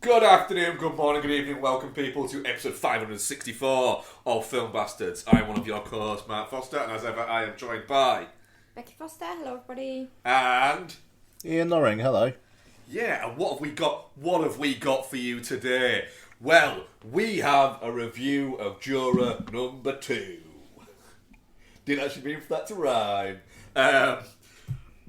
Good afternoon, good morning, good evening, welcome people to episode 564 of Film Bastards. I'm one of your co-hosts, Matt Foster, and as ever I am joined by... Becky Foster, hello everybody. And... Ian Norring, hello. Yeah, and what have we got for you today? Well, we have a review of Juror number 2. Didn't actually mean for that to rhyme.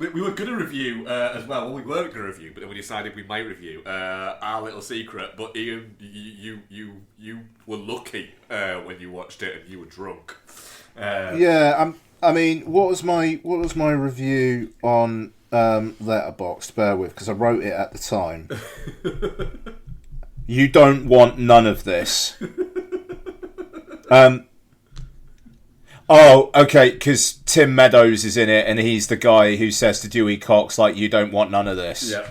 We were going to review as well. Well, we weren't going to review, but then we decided we might review Our Little Secret. But Ian, you were lucky when you watched it and you were drunk. I mean, what was my review on Letterboxd? Bear with, because I wrote it at the time. You don't want none of this. Oh, okay, because Tim Meadows is in it, and he's the guy who says to Dewey Cox, like, you don't want none of this. Yeah.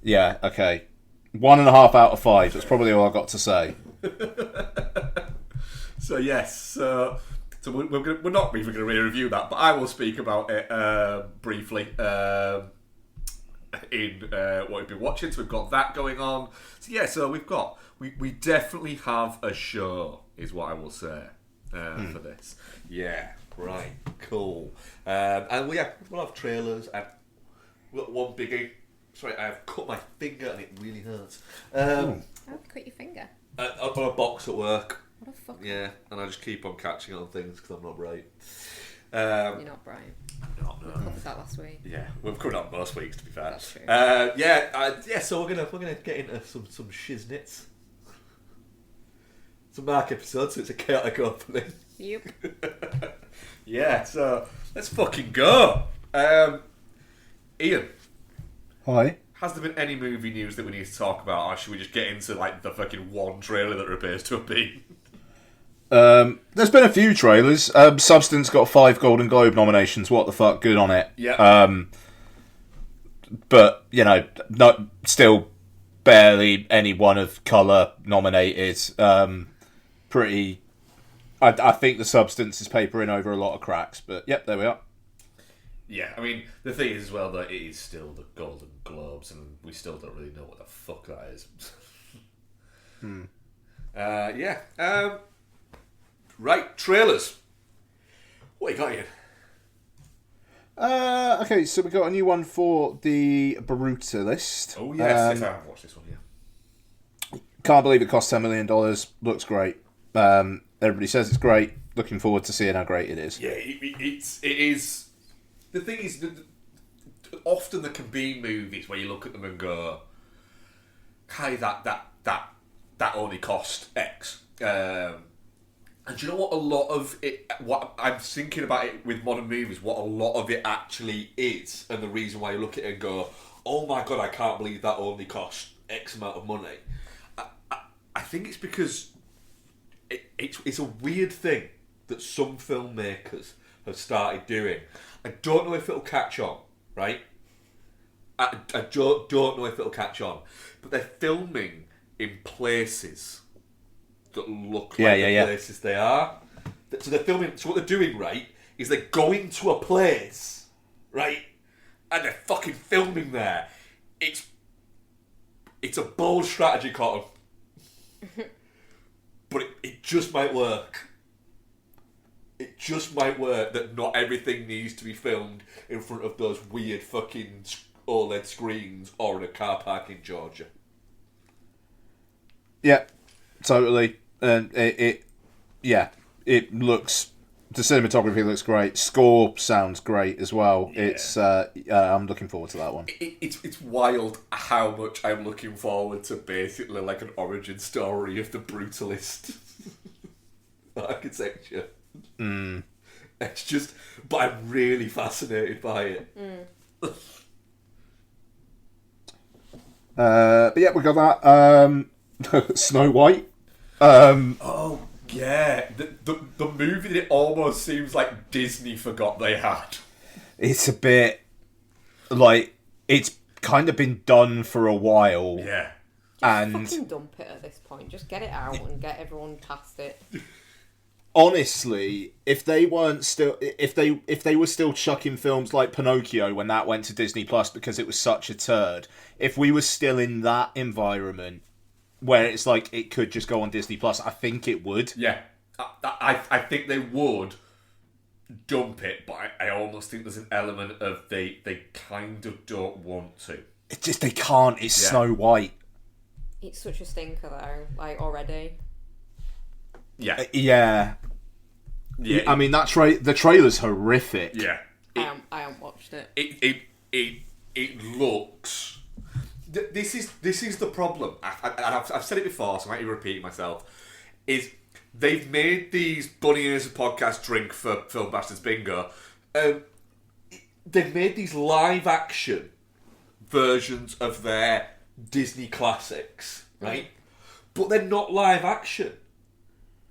Yeah, okay. 1.5 out of 5. That's probably all I got to say. So, yes. So we're not even going to review that, but I will speak about it briefly in what we've been watching. So we've got that going on. So, yeah, so we definitely have a show, is what I will say. For this. Yeah, right, cool. And we'll have trailers. I've got one biggie. Sorry, I've cut my finger and it really hurts. How did you cut your finger? I've got a box at work. What a fuck. Yeah, and I just keep on catching on things because I'm not bright. You're not bright. No. We covered that last week. Yeah, we've covered that most weeks, to be fair. That's true. So we're gonna get into some shiznits. It's a Mark episode, so it's a chaotic opening. Yep. Yeah, so let's fucking go. Ian. Hi. Has there been any movie news that we need to talk about, or should we just get into like the fucking one trailer that appears to have been? There's been a few trailers. Substance got 5 Golden Globe nominations. What the fuck? Good on it. Yeah. But, you know, still barely any one of colour nominated. Pretty... I think the Substance is papering over a lot of cracks, but yep, there we are. Yeah, I mean, the thing is as well that it is still the Golden Globes, and we still don't really know what the fuck that is. Right, trailers. What you got here? Okay, so we got a new one for the Brutalist. Oh, yes, I have watched this one, yeah. Can't believe it cost $10 million. Looks great. Everybody says it's great. Looking forward to seeing how great it is. Yeah, it is. The thing is, often there can be movies where you look at them and go, "Hey, that only cost X." And do you know what? A lot of it. What I'm thinking about it with modern movies, what a lot of it actually is, and the reason why you look at it and go, "Oh my god, I can't believe that only cost X amount of money." I think it's because. It's a weird thing that some filmmakers have started doing. I don't know if it'll catch on, right? I don't know if it'll catch on, but they're filming in places that look like the places they are. So they're filming. So what they're doing, right, is they're going to a place, right, and they're fucking filming there. It's a bold strategy, Cotton. But it just might work. It just might work that not everything needs to be filmed in front of those weird fucking OLED screens or in a car park in Georgia. Yeah, totally. And it looks... The cinematography looks great. Score sounds great as well. Yeah. It's I'm looking forward to that one. It's wild how much I'm looking forward to basically like an origin story of the Brutalist architecture. It's just, but I'm really fascinated by it. But yeah, we got that. Snow White. Oh. Yeah, the movie that it almost seems like Disney forgot they had. It's a bit like it's kind of been done for a while. Yeah, just fucking dump it at this point. Just get it out and get everyone past it. Honestly, if they were still chucking films like Pinocchio when that went to Disney Plus because it was such a turd, if we were still in that environment, where it's like it could just go on Disney Plus, I think it would. Yeah. I think they would dump it, but I almost think there's an element of they kind of don't want to. It just, they can't. It's Snow White. It's such a stinker though, like already. Yeah. Yeah. I mean, the trailer's horrific. Yeah. I haven't watched it. It looks. This is the problem. I've said it before, so I might be repeating myself. Is they've made these Bunny Ears podcast drink for Film Bastards Bingo. They've made these live action versions of their Disney classics, right? But they're not live action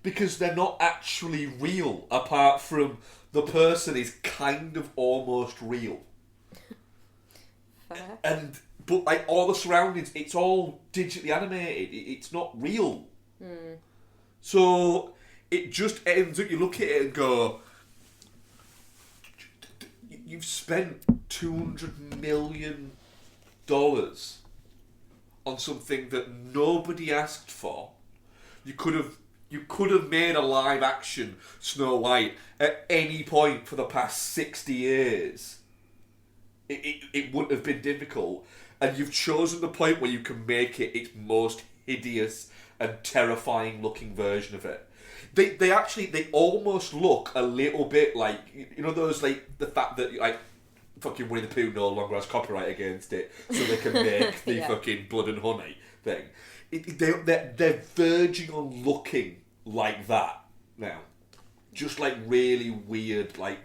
because they're not actually real. Apart from the person is kind of almost real. Fair. But like all the surroundings, it's all digitally animated. It's not real. So it just ends up. You look at it and go, "You've spent $200 million on something that nobody asked for. You could have made a live action Snow White at any point for the past 60 years. It wouldn't have been difficult, and you've chosen the point where you can make it its most hideous and terrifying looking version of it. They almost look a little bit like, you know, those, like, the fact that like fucking Winnie the Pooh no longer has copyright against it, so they can make the fucking blood and honey thing. They're verging on looking like that now, just like really weird, like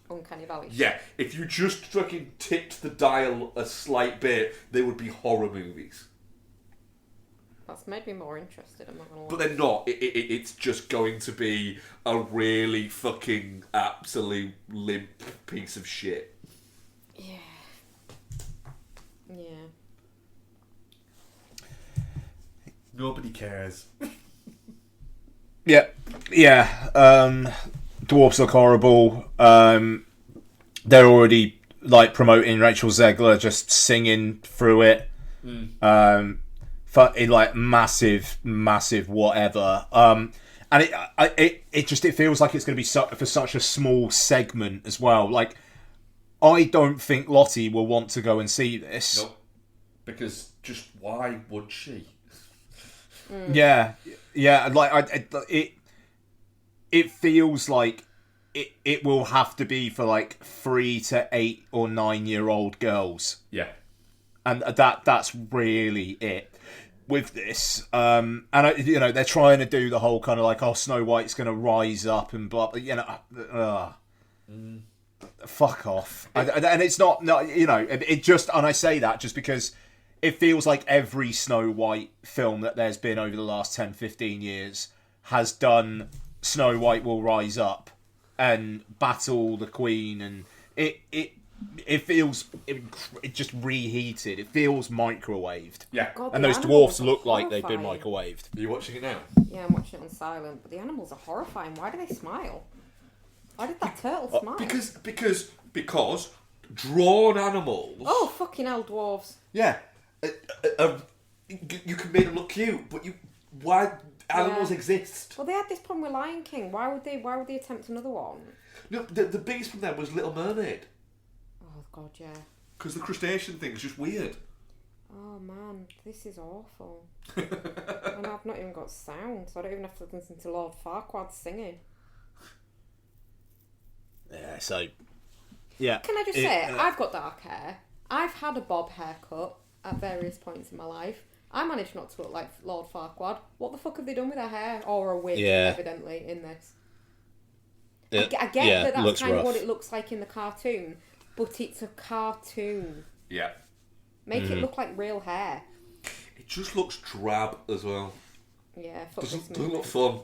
Uncanny Valley. Yeah, if you just fucking tipped the dial a slight bit, they would be horror movies. That's made me more interested, I'm not gonna lie. But they're not. It's just going to be a really fucking absolute limp piece of shit. Yeah. Yeah. Nobody cares. Yeah. Dwarfs look horrible. They're already like promoting Rachel Zegler just singing through it. In like massive whatever. And it feels like it's going to be for such a small segment as well. Like, I don't think Lottie will want to go and see this. Nope. Because just why would she? Yeah. Like it feels like it will have to be for like 3 to 8 or 9-year-old girls. Yeah. And that's really it with this. And they're trying to do the whole kind of like, oh, Snow White's going to rise up and blah, fuck off. And it's not, it just, and I say that just because it feels like every Snow White film that there's been over the last 10, 15 years has done Snow White will rise up and battle the Queen, and it feels it just reheated. It feels microwaved. Yeah. God, And the those animals dwarfs are look like they've been horrifying. microwaved. Are you watching it now? Yeah, I'm watching it on silent, but the animals are horrifying. Why do they smile? Why did that turtle smile? Because drawn animals. Oh, fucking hell, dwarves. Yeah. You can make them look cute, but why animals exist? Well, they had this problem with Lion King. Why would they attempt another one? No, the biggest problem there was Little Mermaid. Oh, God, yeah. Because the crustacean thing's just weird. Oh, man, this is awful. And I've not even got sound, so I don't even have to listen to Lord Farquaad singing. Yeah, so... Yeah. Can I just say, I've got dark hair. I've had a bob haircut at various points in my life. I managed not to look like Lord Farquaad. What the fuck have they done with her hair? Or a wig, evidently, in this. I get that's kind of what it looks like in the cartoon, but it's a cartoon. Yeah. Make it look like real hair. It just looks drab as well. Yeah, fuck this Doesn't movie. look fun.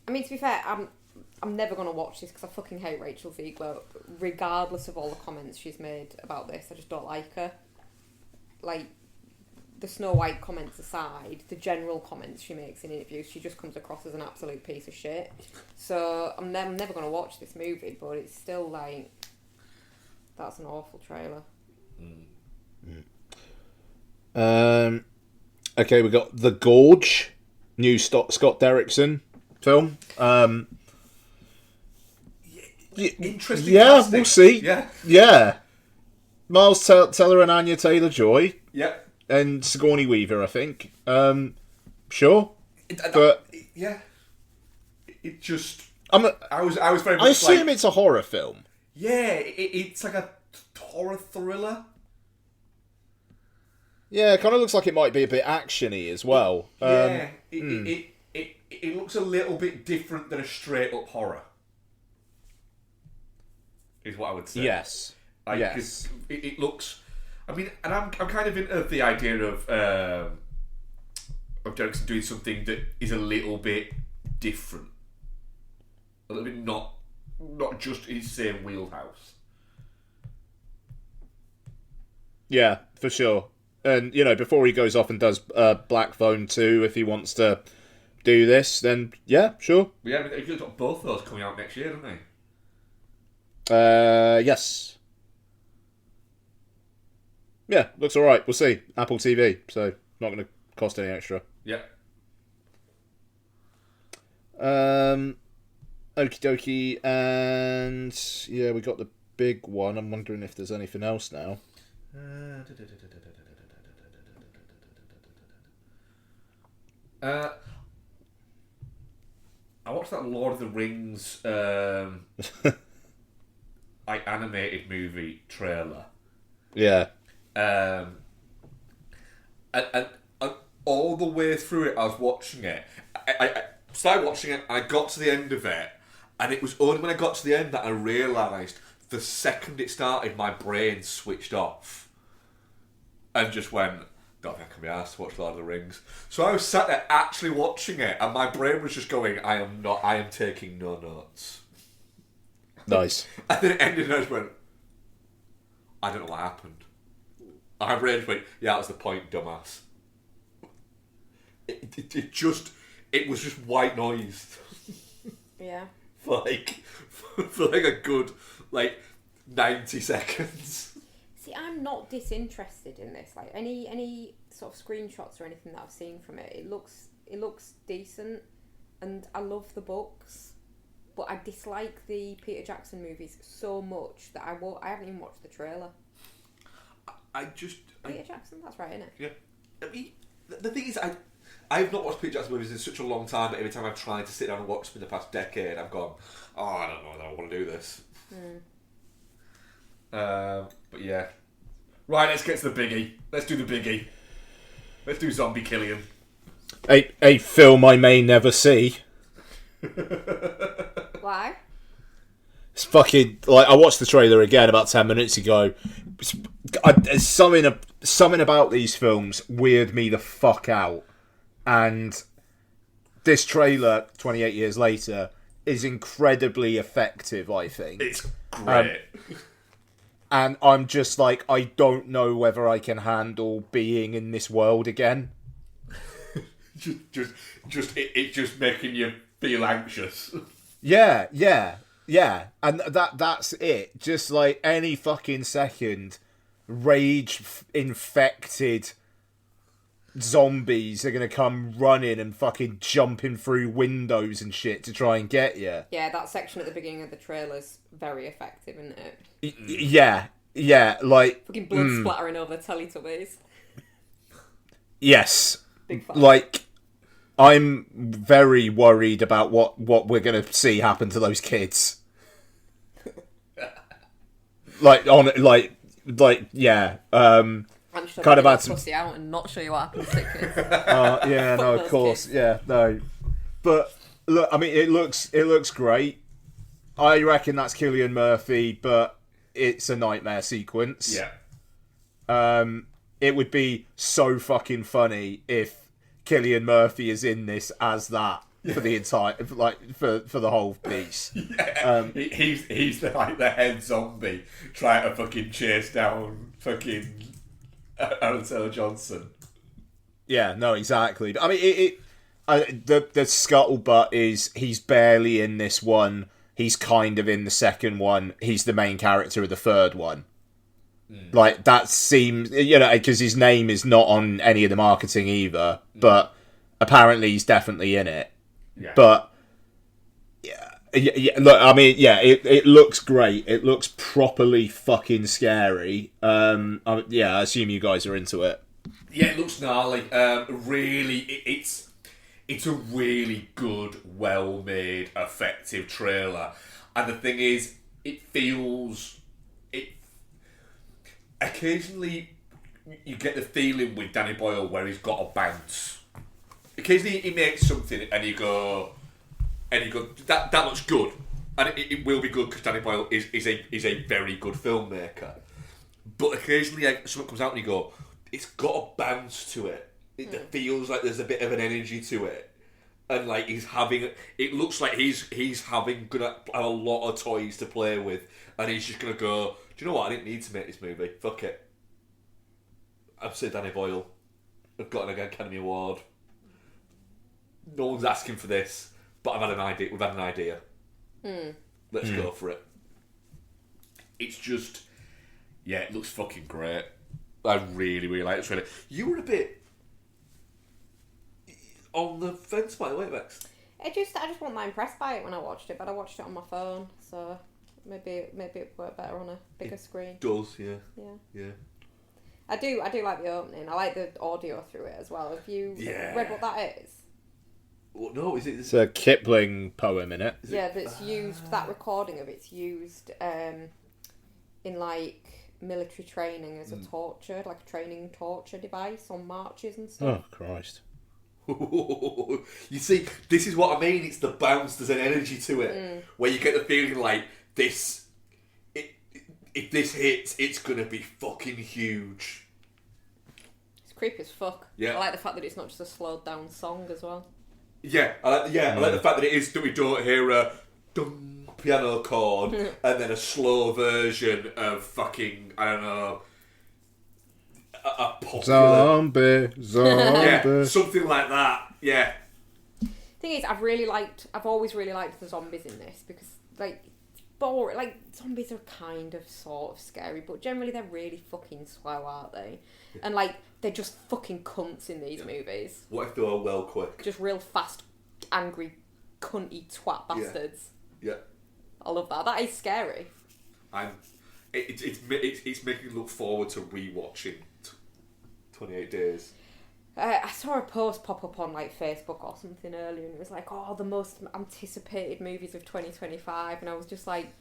I mean, to be fair, I'm never going to watch this because I fucking hate Rachel Zegler, regardless of all the comments she's made about this. I just don't like her. Like, the Snow White comments aside, the general comments she makes in interviews, she just comes across as an absolute piece of shit. So I'm never going to watch this movie, but it's still like, that's an awful trailer. Okay, we got The Gorge, new Scott Derrickson film. Interesting. Yeah, casting. we'll see. Yeah. Miles Teller and Anya Taylor-Joy. Yep. And Sigourney Weaver, I think. Sure. Yeah. It just. I was very much. I assume it's a horror film. Yeah, it's like a horror thriller. Yeah, it kind of looks like it might be a bit actiony as well. It looks a little bit different than a straight up horror. Is what I would say. Yes. Yes. It looks. I mean, and I'm kind of into the idea of Derrickson doing something that is a little bit different, a little bit not just his same wheelhouse. Yeah, for sure. And before he goes off and does Black Phone 2, if he wants to do this, then yeah, sure. Yeah, I mean, he's got both of those coming out next year, haven't they? Yes. Yeah, looks alright. We'll see. Apple TV, so not going to cost any extra. Yeah. Okie dokie, and yeah, we got the big one. I'm wondering if there's anything else now. I watched that Lord of the Rings animated movie trailer. Yeah. And all the way through it, I was watching it. I started watching it, and I got to the end of it, and it was only when I got to the end that I realised the second it started, my brain switched off and just went, don't think I can be asked to watch Lord of the Rings. So I was sat there actually watching it, and my brain was just going, I am taking no notes. Nice. And then it ended, and I just went, I don't know what happened. I really went, yeah, that was the point, dumbass. It was just white noise. Yeah. for a good 90 seconds. See, I'm not disinterested in this. Like any sort of screenshots or anything that I've seen from it, it looks decent, and I love the books, but I dislike the Peter Jackson movies so much that I haven't even watched the trailer. Peter Jackson, that's right, isn't it? Yeah. I mean, the thing is, I've not watched Peter Jackson movies in such a long time that every time I've tried to sit down and watch them in the past decade, I've gone, I don't know whether I want to do this. But yeah. Right, let's get to the biggie. Let's do the biggie. Let's do Zombie Killian. A film I may never see. Why? It's fucking I watched the trailer again about 10 minutes ago. Something about these films weird me the fuck out, and this trailer 28 years later is incredibly effective, I think. It's great. And I'm just I don't know whether I can handle being in this world again. It's just making you feel anxious. Yeah. And that's it. Just any fucking second, rage-infected zombies are going to come running and fucking jumping through windows and shit to try and get you. Yeah, that section at the beginning of the trailer's very effective, isn't it? Yeah, fucking blood splattering over Teletubbies. Yes. Big fan. I'm very worried about what we're going to see happen to those kids. Yeah. I'm just kind of had had some pussy out and not show you what happens to kids. Yeah, no, of course, kids. Yeah, no. But look, I mean, it looks great. I reckon that's Cillian Murphy, but it's a nightmare sequence. Yeah. It would be so fucking funny if Cillian Murphy is in this as that for the entire, for the whole piece. Yeah. He's the head zombie trying to fucking chase down fucking Aaron Taylor Johnson. Yeah, no, exactly. I mean, the scuttlebutt is he's barely in this one. He's kind of in the second one. He's the main character of the third one. Like, that seems, because his name is not on any of the marketing either, but apparently he's definitely in it. Yeah. But, yeah, look, I mean, it looks great. It looks properly fucking scary. I assume you guys are into it. Yeah, it looks gnarly. Really, it's a really good, well-made, effective trailer. And the thing is, occasionally you get the feeling with Danny Boyle where he's got a bounce. Occasionally he makes something and you go, that looks good, and it will be good because Danny Boyle is a very good filmmaker. But occasionally something comes out and you go, it's got a bounce to it. It feels like there's a bit of an energy to it, and like it looks like he's gonna have a lot of toys to play with, and he's just gonna go, do you know what? I didn't need to make this movie. Fuck it. I've said Danny Boyle. I've got an Academy Award. No one's asking for this, but I've had an idea. We've had an idea. Let's go for it. It's just, it looks fucking great. I really, really like the trailer. You were a bit on the fence, by the way, Max. I just wasn't that impressed by it when I watched it, but I watched it on my phone, so maybe it worked better on a bigger screen. It does, yeah. Yeah. I do like the opening. I like the audio through it as well. Have you read what that is? Well, no, is it? It's a Kipling poem, innit? That's used. That recording of it's used in like military training as a torture, like a training torture device on marches and stuff. Oh Christ! You see, this is what I mean. It's the bounce. There's an energy to it where you get the feeling like this. If this hits, it's gonna be fucking huge. It's creepy as fuck. Yeah. I like the fact that it's not just a slowed down song as well. Yeah, I like the fact that it is that we don't hear a dum piano chord and then a slow version of fucking, I don't know, a popular... Zombie. Yeah, something like that. Yeah. Thing is, I've always really liked the zombies in this because like boring. Like zombies are kind of sort of scary, but generally they're really fucking slow, aren't they? Yeah. And like they're just fucking cunts in these movies. What if they were well quick? Just real fast, angry, cunty twat bastards. Yeah. I love that. That is scary. It's making me look forward to rewatching 28 Days. I saw a post pop up on like Facebook or something earlier, and it was like, "Oh, the most anticipated movies of 2025," and I was just like,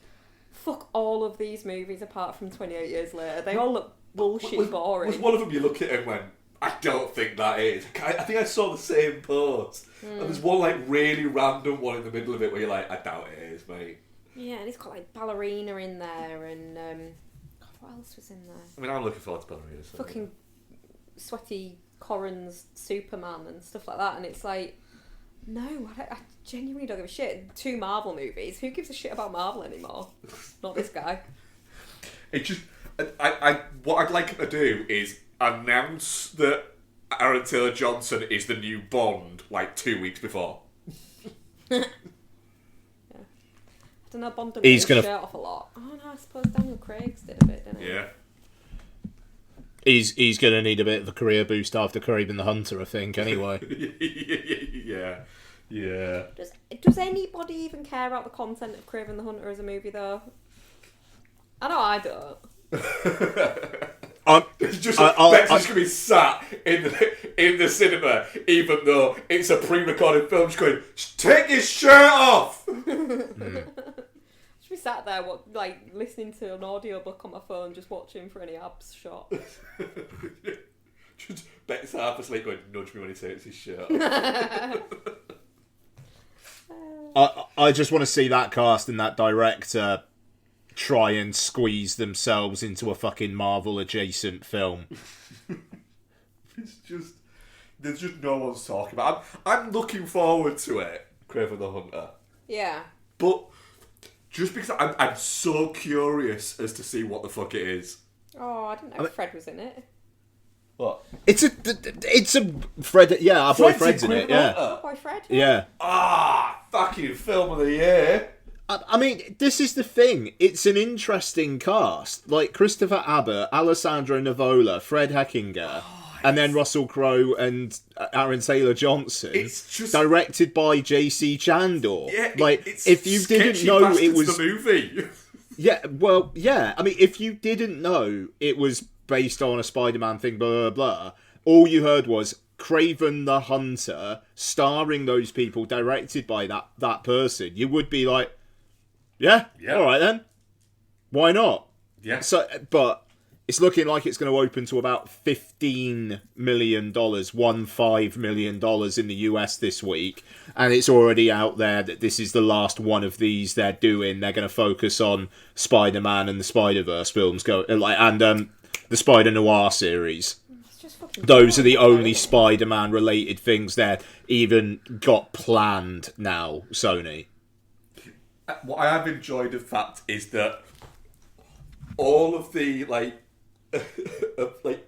"Fuck all of these movies apart from 28 Years Later. They all look bullshit boring." Was one of them you look at it and went, "I don't think that is." I think I saw the same post, and there's one like really random one in the middle of it where you're like, "I doubt it is, mate." Yeah, and it's got like Ballerina in there, and God, what else was in there? I mean, I'm looking forward to Ballerina. So fucking sweaty Corran's Superman and stuff like that, and it's like, no, I genuinely don't give a shit. 2 Marvel movies. Who gives a shit about Marvel anymore? Not this guy. It just, what I'd like him to do is announce that Aaron Taylor Johnson is the new Bond like 2 weeks before. I don't know, Bond doesn't get his shirt off a lot. Oh no, I suppose Daniel Craig's did a bit, didn't he? Yeah. He's going to need a bit of a career boost after Kraven the Hunter, I think, anyway. Yeah. Does anybody even care about the content of Kraven the Hunter as a movie, though? I know I don't. It's just Bex is going to be sat in the cinema, even though it's a pre-recorded film, just going, "Take his shirt off!" Be sat there, listening to an audiobook on my phone, just watching for any abs shot. Just Beck's half asleep going, "Nudge me when he takes his shirt off." I just want to see that cast and that director try and squeeze themselves into a fucking Marvel adjacent film. There's just no one's talking about it. I'm looking forward to it, Kraven the Hunter. Yeah. But just because I'm so curious as to see what the fuck it is. Oh, I didn't know Fred was in it. What? It's a Fred. Yeah, our boy Fred's in it. Yeah. Our boy Fred. Yeah. Fucking film of the year. I mean, this is the thing. It's an interesting cast. Like Christopher Abbott, Alessandro Nivola, Fred Heckinger, and then Russell Crowe and Aaron Taylor-Johnson. It's just directed by J.C. Chandor. Yeah, like it's if you didn't know it was the movie. Yeah, well, yeah. I mean, if you didn't know it was based on a Spider-Man thing, blah blah blah, all you heard was Craven the Hunter, starring those people, directed by that person. You would be like, yeah, all right then, why not? Yeah. So, but it's looking like it's going to open to about $15 million, $15 million in the US this week, and it's already out there that this is the last one of these they're doing. They're going to focus on Spider-Man and the Spider-Verse films, and the Spider Noir series. Those are the only Spider-Man related things that even got planned now, Sony. What I have enjoyed of that is that all of the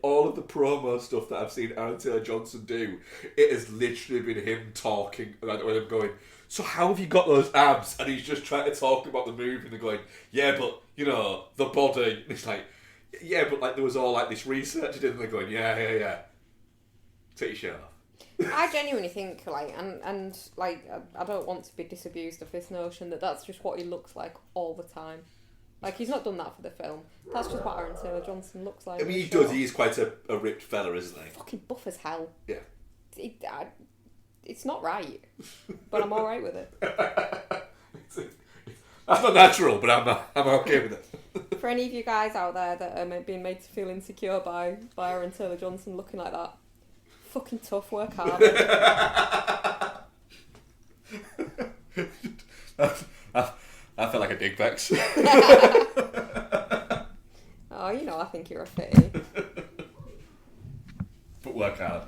all of the promo stuff that I've seen Aaron Taylor-Johnson do, it has literally been him talking and I'm going, so how have you got those abs? And he's just trying to talk about the movie and they're going, yeah, but you know, the body. And it's like, yeah, but like there was all like this research and they're going, yeah. Take your shirt off. I genuinely think, like, and like, I don't want to be disabused of this notion that that's just what he looks like all the time. Like, he's not done that for the film. That's just what Aaron Taylor-Johnson looks like. I mean, he does. He is quite a ripped fella, isn't he? Fucking buff as hell. Yeah. It's not right, but I'm all right with it. That's not natural, but I'm okay with it. For any of you guys out there that are being made to feel insecure by Aaron Taylor-Johnson looking like that, fucking tough, work hard. I felt like a dick Vex. Oh, you know, I think you're a fitty. But work hard.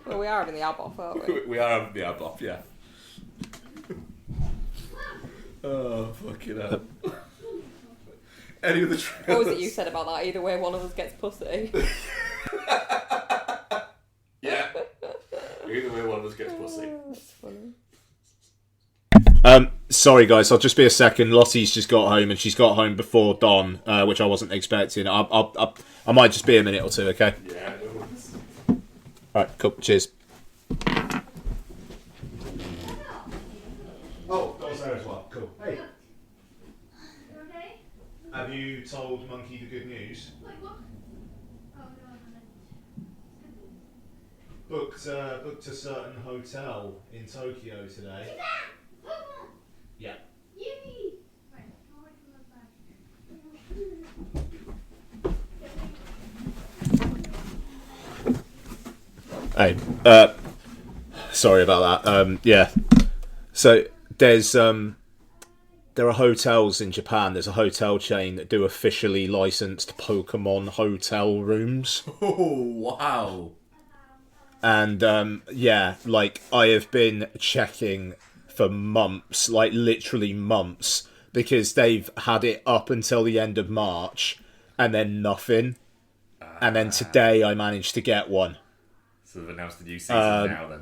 Well, we are having the ab off, aren't we? We are having the ab off, yeah. Oh, fucking hell. Any of the trailers? What was it you said about that? Either way, one of us gets pussy. Yeah. Either way, one of us gets pussy. That's funny. Sorry guys, I'll just be a second. Lottie's just got home and she's got home before dawn, which I wasn't expecting. I might just be a minute or two, okay? Yeah, no worries. Alright, cool. Cheers. Oh, that was there as well. Cool. Hey. Okay? Have you told Monkey the good news? Like what? Oh, no, I haven't. Booked a certain hotel in Tokyo today. Yeah. Yippee! Right, I'll wait for that back. Hey, sorry about that. Yeah. So there's there are hotels in Japan. There's a hotel chain that do officially licensed Pokemon hotel rooms. Oh, wow. And yeah, like I have been checking for months, like literally months, because they've had it up until the end of March and then nothing. And then today I managed to get one. So they've announced the new season now then.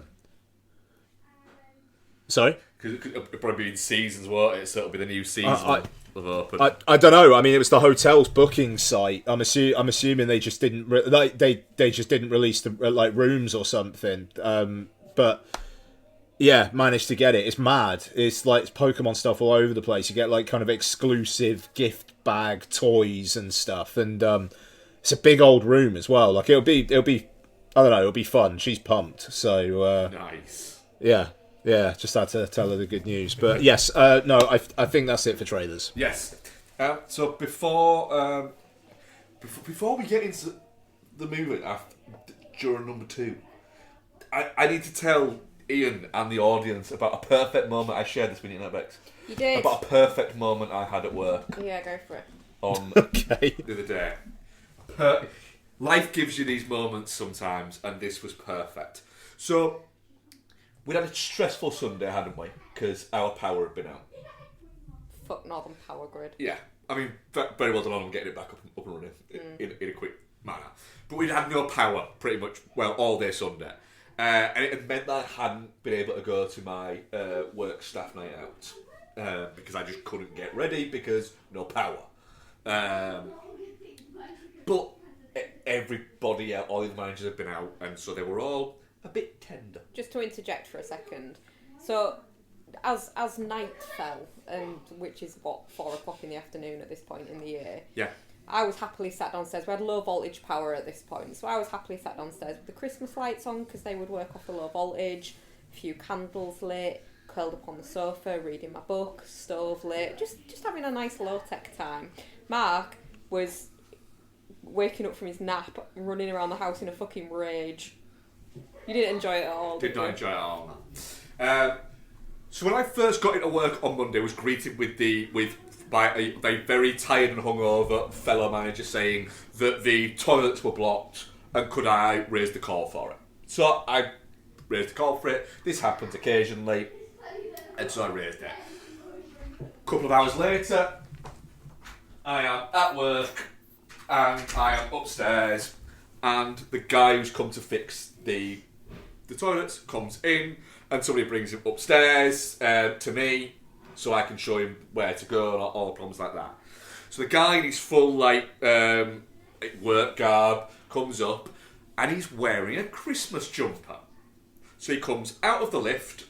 Sorry? Because it'll probably be in seasons, won't it? So it'll be the new season of Open. I don't know. I mean, it was the hotel's booking site. I'm assuming they just didn't they just didn't release the like rooms or something. But yeah, managed to get it. It's mad. It's like it's Pokemon stuff all over the place. You get like kind of exclusive gift bag toys and stuff, and it's a big old room as well. Like it'll be I don't know. It'll be fun. She's pumped. So Nice. Yeah. Just had to tell her the good news. But yes, no, I think that's it for trailers. Yes. So before we get into the movie after Juror number 2, I need to tell Ian and the audience about a perfect moment. I shared this with you, Bex. You did. About a perfect moment I had at work. Yeah, go for it. On Okay. the other day. Life gives you these moments sometimes, and this was perfect. So we had a stressful Sunday, hadn't we? Because our power had been out. Fuck Northern Power Grid. Yeah, I mean, very well done on getting it back up and running in a quick manner. But we'd had no power pretty much, well, all day Sunday. And it had meant that I hadn't been able to go to my work staff night out. because I just couldn't get ready because no power. But everybody, all the managers had been out, and so they were all a bit tender. Just to interject for a second, so as night fell, and which is what 4 o'clock in the afternoon at this point in the year. Yeah. I was happily sat downstairs. We had low voltage power at this point, so I was happily sat downstairs with the Christmas lights on because they would work off the low voltage. A few candles lit, curled up on the sofa, reading my book, stove lit, just having a nice low tech time. Mark was waking up from his nap, running around the house in a fucking rage. You didn't enjoy it at all. Did not enjoy it at all. No. So when I first got into work on Monday, I was greeted by a very tired and hungover fellow manager saying that the toilets were blocked and could I raise the call for it. So I raised the call for it. This happens occasionally, and so I raised it. A couple of hours later, I am at work and I am upstairs, and the guy who's come to fix the toilets comes in, and somebody brings him upstairs to me so I can show him where to go and all the problems like that. So the guy in his full work garb comes up, and he's wearing a Christmas jumper. So he comes out of the lift,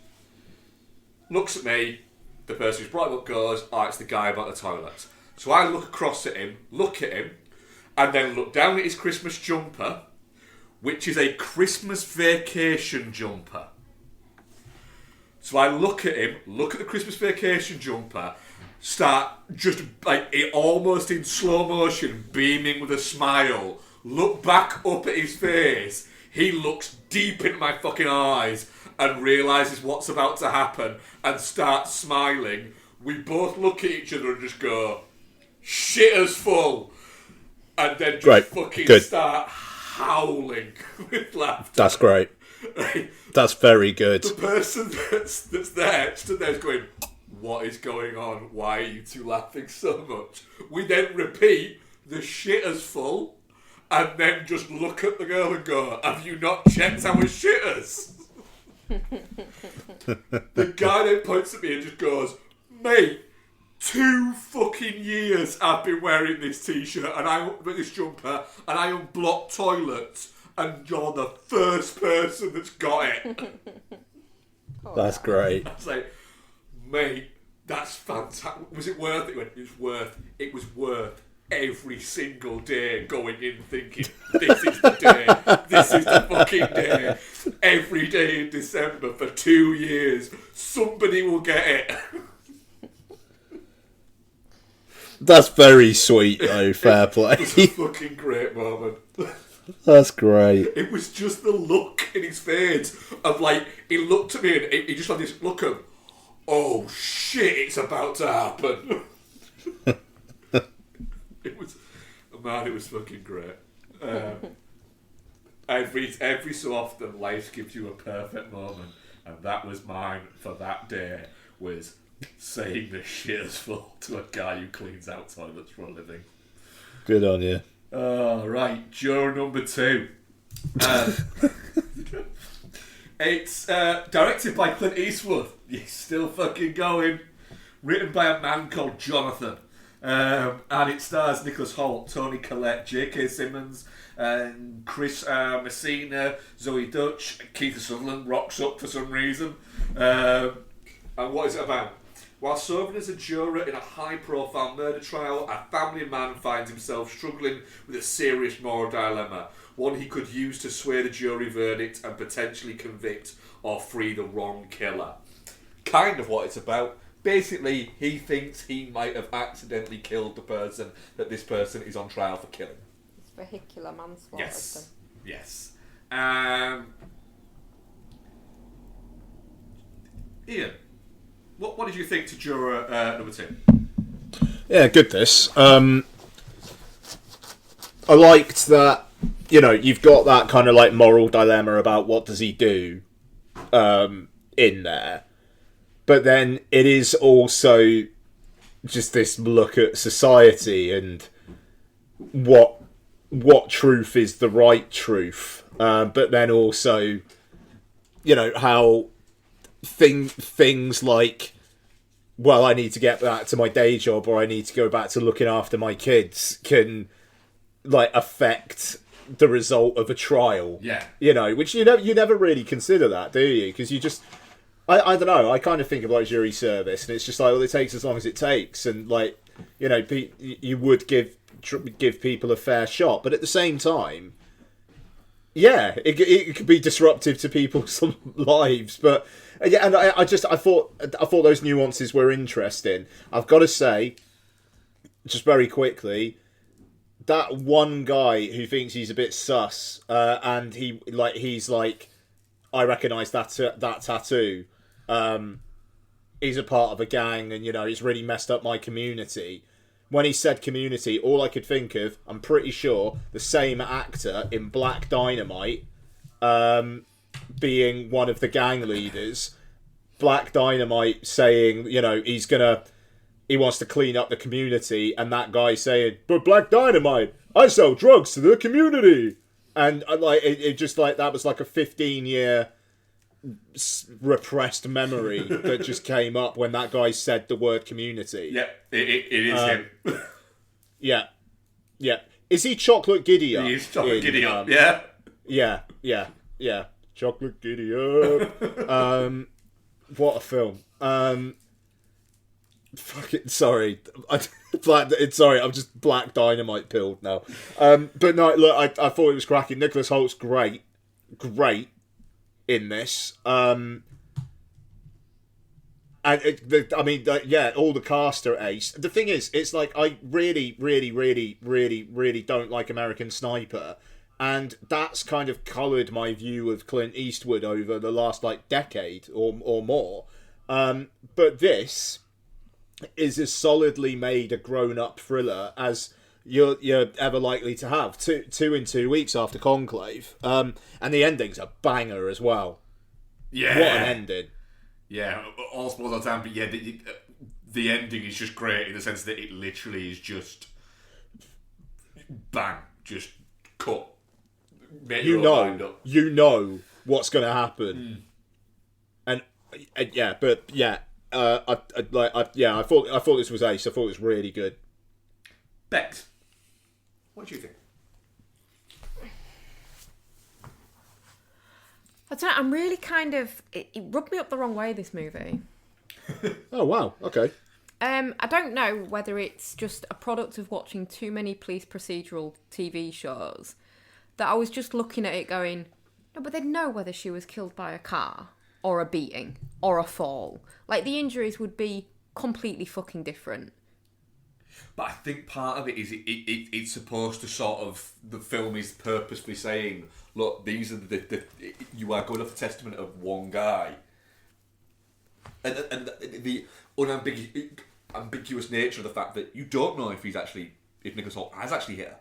looks at me, the person who's brought him up goes, "Oh, it's the guy about the toilet." So I look across at him, look at him, and then look down at his Christmas jumper, which is a Christmas vacation jumper. So I look at him, look at the Christmas vacation jumper, start just almost in slow motion, beaming with a smile, look back up at his face, he looks deep into my fucking eyes and realises what's about to happen and starts smiling. We both look at each other and just go, "Shit as full," and then just fucking start howling with laughter. That's great. That's very good. The person that's there stood there going, "What is going on? Why are you two laughing so much?" We then repeat the "shit as full," and then just look at the girl and go, "Have you not checked our shitters?" The guy then points at me and just goes, "Mate, 2 fucking years I've been wearing this t-shirt and this jumper, and I unblock toilets, and you're the first person that's got it." That's great. I was like, "Mate, that's fantastic. Was it worth it?" He went, it was worth every single day going in thinking, "This is the day. This is the fucking day. Every day in December for 2 years, somebody will get it." That's very sweet, though. Fair play. It was a fucking great moment. That's great. It was just the look in his face of he looked at me and he just had this look of, "Oh shit, it's about to happen." It was fucking great. Every so often, life gives you a perfect moment, and that was mine for that day. Was saying the shit as full to a guy who cleans out toilets for a living. Good on you. Right, Juror number 2. It's directed by Clint Eastwood. He's still fucking going. Written by a man called Jonathan. And it stars Nicholas Hoult, Toni Collette, J.K. Simmons, and Chris Messina, Zoe Dutch. Keith Sutherland rocks up for some reason. And what is it about? While serving as a juror in a high-profile murder trial, a family man finds himself struggling with a serious moral dilemma, one he could use to sway the jury verdict and potentially convict or free the wrong killer. Kind of what it's about. Basically, he thinks he might have accidentally killed the person that this person is on trial for killing. It's vehicular manslaughter. Yes. Yes. Ian, what did you think to Juror number 2? Yeah, good this. I liked that, you've got that kind of moral dilemma about what does he do in there. But then it is also just this look at society and what truth is the right truth. But then also, how things like well, I need to get back to my day job or I need to go back to looking after my kids can like affect the result of a trial. Yeah. You know, which you never really consider that, do you? Because you just I don't know. I kind of think of like jury service, and it's just like, well, it takes as long as it takes, and like, you know, you would give people a fair shot, but at the same time, yeah, it could be disruptive to people's lives. But yeah, and I thought those nuances were interesting. I've got to say, just very quickly, that one guy who thinks he's a bit sus, and he's like, I recognise that tattoo. He's a part of a gang, and you know, he's really messed up my community. When he said community, all I could think of, I'm pretty sure, the same actor in Black Dynamite, being one of the gang leaders. Black Dynamite saying, you know, he wants to clean up the community, and that guy saying, but Black Dynamite, I sell drugs to the community. And like, it just like, that was like a 15-year repressed memory that just came up when that guy said the word community. Yeah, it is him. Yeah. Is he Chocolate Giddy Up? He is Chocolate Giddy Up, yeah. Yeah. Chocolate Giddy Up. What a film. Fucking sorry. Sorry, I'm just Black Dynamite pilled now. But no, look, I thought it was cracking. Nicholas Holt's great in this. And all the cast are ace. The thing is, it's like, I really, really, really, really, really don't like American Sniper, and that's kind of coloured my view of Clint Eastwood over the last like decade or more. But this is as solidly made a grown-up thriller as you're ever likely to have. Two in 2 weeks after Conclave, and the ending's a banger as well. Yeah, what an ending! Yeah, all spoilers all the time, but yeah, the ending is just great in the sense that it literally is just bang, just cut. You know what's going to happen, and I thought this was ace. I thought it was really good. Bex, what do you think? I don't know, I'm really kind of... It rubbed me up the wrong way, this movie. Oh, wow. Okay. I don't know whether it's just a product of watching too many police procedural TV shows, that I was just looking at it going, no, but they'd know whether she was killed by a car, or a beating, or a fall. Like, the injuries would be completely fucking different. But I think part of it is it's supposed to sort of, the film is purposefully saying, look, these are the you are going off the testament of one guy, and the unambiguous nature of the fact that you don't know if Nicholas Hoult has actually hit her.